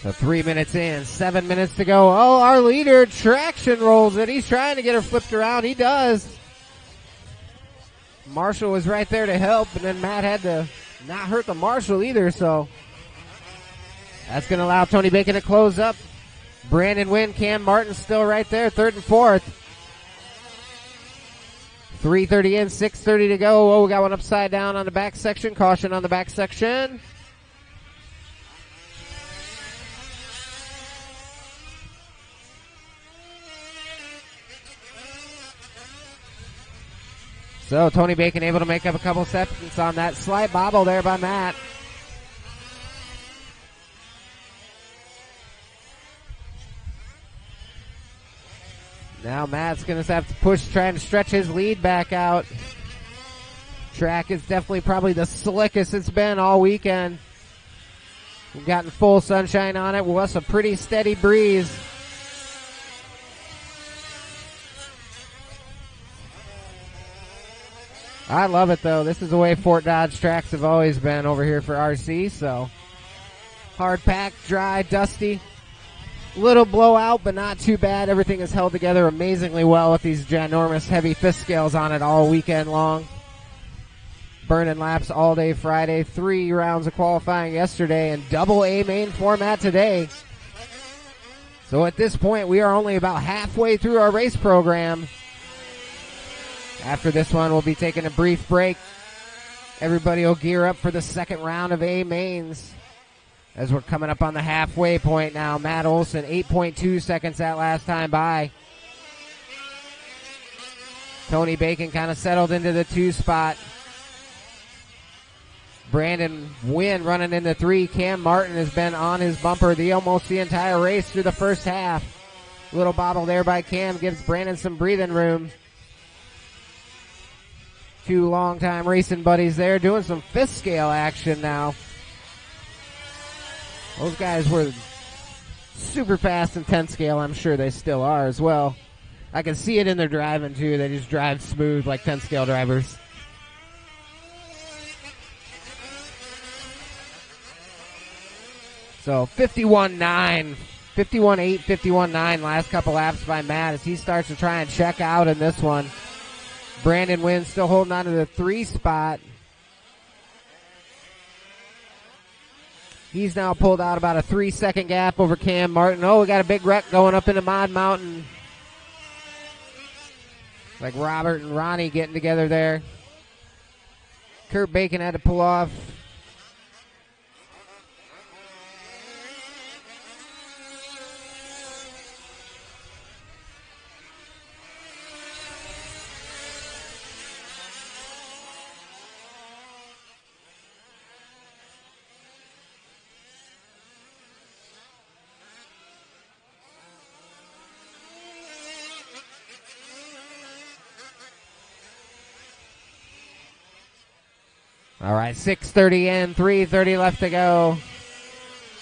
Speaker 1: So 3 minutes in, 7 minutes to go. Oh, our leader, Traction, rolls it. He's trying to get her flipped around. He does. Marshall was right there to help, and then Matt had to not hurt the Marshall either, so that's going to allow Tony Bacon to close up. Brandon Wynn, Cam Martin still right there, 3rd and 4th. 3:30 in, 6:30 to go. Oh, we got one upside down on the back section. Caution on the back section. So Tony Bacon able to make up a couple seconds on that slight bobble there by Matt. Now Matt's going to have to push, trying to stretch his lead back out. Track is definitely probably the slickest it's been all weekend. We've gotten full sunshine on it with us, a pretty steady breeze. I love it though. This is the way Fort Dodge tracks have always been over here for RC, so hard packed, dry, dusty. Little blowout, but not too bad. Everything is held together amazingly well with these ginormous heavy fifth scales on it all weekend long. Burning laps all day Friday, 3 rounds of qualifying yesterday, and double A main format today. So at this point, we are only about halfway through our race program. After this one, we'll be taking a brief break. Everybody will gear up for the second round of A mains as we're coming up on the halfway point now. Matt Olson, 8.2 seconds that last time by. Tony Bacon kind of settled into the 2 spot. Brandon Wynn running in the 3. Cam Martin has been on his bumper almost the entire race through the first half. Little bobble there by Cam gives Brandon some breathing room. 2 longtime racing buddies there doing some fifth scale action now. Those guys were super fast in 10 scale. I'm sure they still are as well. I can see it in their driving too. They just drive smooth like 10 scale drivers. So 51.9, 51.8, 51.9 last couple laps by Matt as he starts to try and check out in this one. Brandon Wynn still holding on to the 3 spot. He's now pulled out about a 3-second gap over Cam Martin. Oh, we got a big wreck going up into Mod Mountain. Like Robert and Ronnie getting together there. Kurt Bacon had to pull off. All right, 6:30 in, 3:30 left to go.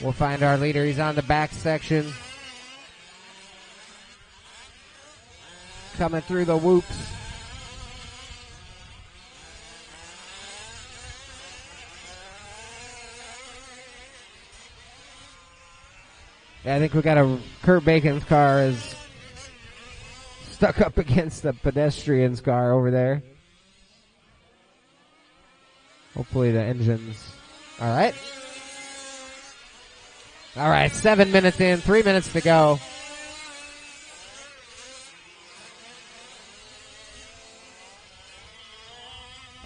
Speaker 1: We'll find our leader. He's on the back section. Coming through the whoops. Yeah, I think we got Kurt Bacon's car is stuck up against the pedestrian's car over there. Hopefully the engine's all right. All right, 7 minutes in, 3 minutes to go.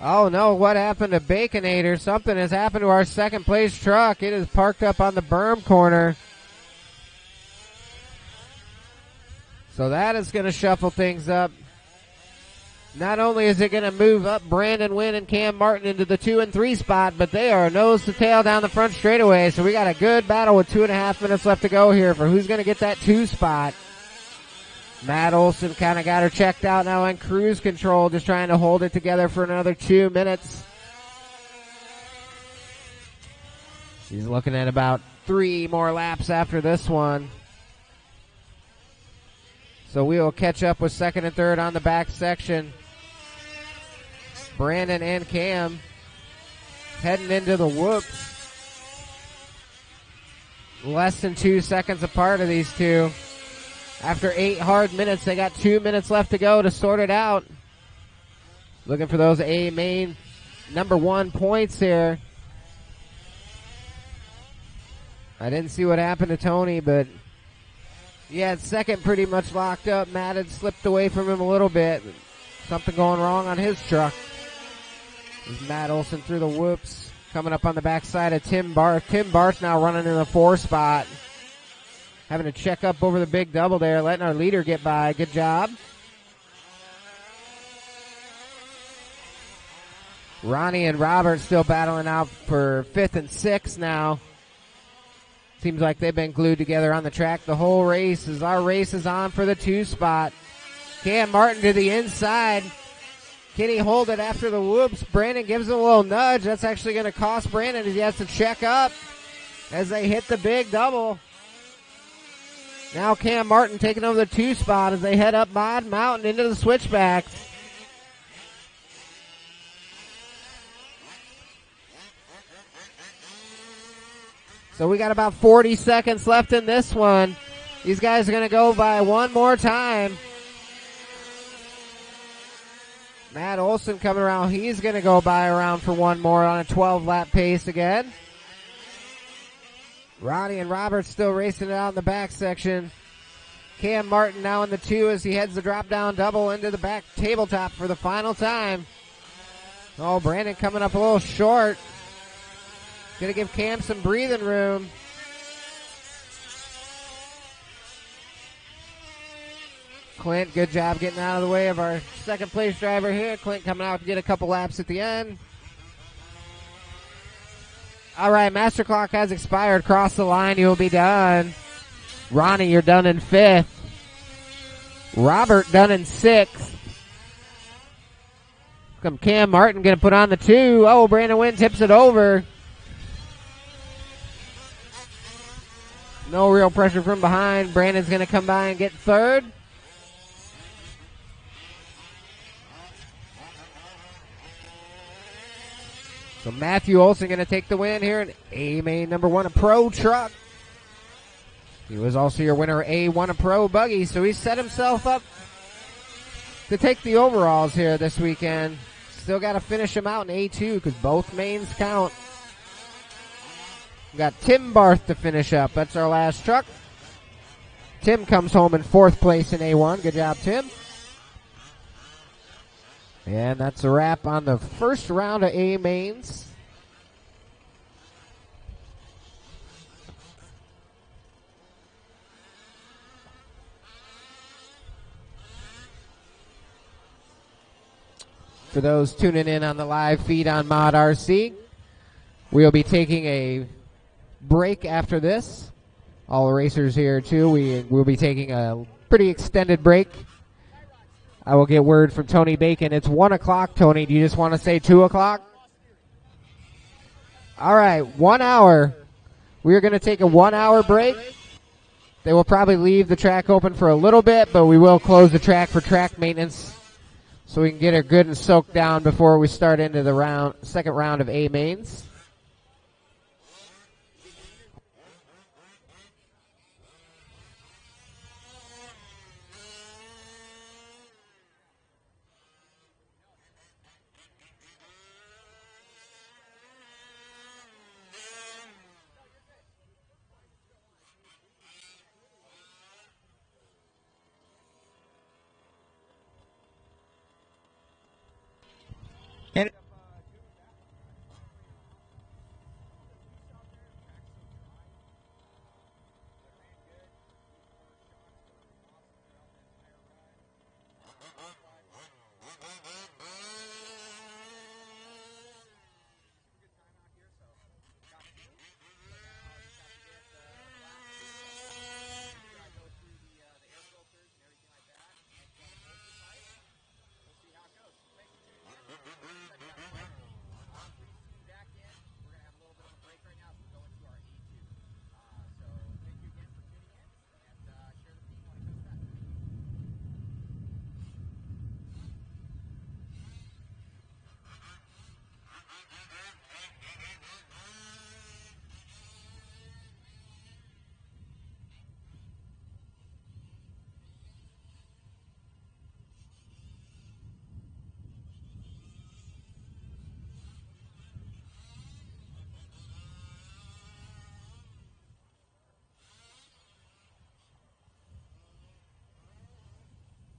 Speaker 1: Oh no, what happened to Baconator? Something has happened to our second place truck. It is parked up on the berm corner. So that is going to shuffle things up. Not only is it going to move up Brandon Wynn and Cam Martin into the 2 and 3 spot, but they are nose to tail down the front straightaway. So we got a good battle with 2.5 minutes left to go here for who's going to get that 2 spot. Matt Olson kind of got her checked out now on cruise control, just trying to hold it together for another 2 minutes. He's looking at about 3 more laps after this one. So we will catch up with second and third on the back section. Brandon and Cam heading into the whoops. Less than 2 seconds apart of these two. After 8 hard minutes, they got 2 minutes left to go to sort it out. Looking for those A main number 1 points here. I didn't see what happened to Tony, but he had second pretty much locked up. Matt had slipped away from him a little bit. Something going wrong on his truck. There's Matt Olson through the whoops. Coming up on the backside of Tim Barth. Tim Barth now running in the 4 spot. Having to check up over the big double there. Letting our leader get by. Good job. Ronnie and Robert still battling out for 5th and 6th now. Seems like they've been glued together on the track the whole race as our race is on for the 2 spot. Cam Martin to the inside. Can he hold it after the whoops? Brandon gives him a little nudge. That's actually going to cost Brandon as he has to check up as they hit the big double. Now Cam Martin taking over the 2 spot as they head up Mod Mountain into the switchbacks. So we got about 40 seconds left in this one. These guys are going to go by one more time. Matt Olson coming around. He's going to go by around for one more on a 12-lap pace again. Ronnie and Robert still racing it out in the back section. Cam Martin now in the 2 as he heads the drop-down double into the back tabletop for the final time. Oh, Brandon coming up a little short. Gonna give Cam some breathing room. Clint, good job getting out of the way of our second place driver here. Clint coming out to get a couple laps at the end. All right, master clock has expired. Cross the line, you'll be done. Ronnie, you're done in 5th. Robert done in 6th. Come Cam Martin gonna put on the 2. Oh, Brandon Wynn tips it over. No real pressure from behind. Brandon's going to come by and get 3rd. So Matthew Olson going to take the win here in A-Main number 1, a pro truck. He was also your winner, A1, a pro buggy. So he set himself up to take the overalls here this weekend. Still got to finish him out in A2 because both mains count. We got Tim Barth to finish up. That's our last truck. Tim comes home in 4th place in A1. Good job, Tim. And that's a wrap on the first round of A mains. For those tuning in on the live feed on Mod RC, we'll be taking a break after this. All the racers here too. We'll be taking a pretty extended break. I will get word from Tony Bacon. It's 1 o'clock, Tony. Do you just want to say 2 o'clock? All right, 1 hour. We are going to take a 1 hour break. They will probably leave the track open for a little bit, but we will close the track for track maintenance so we can get her good and soaked down before we start into the second round of A mains.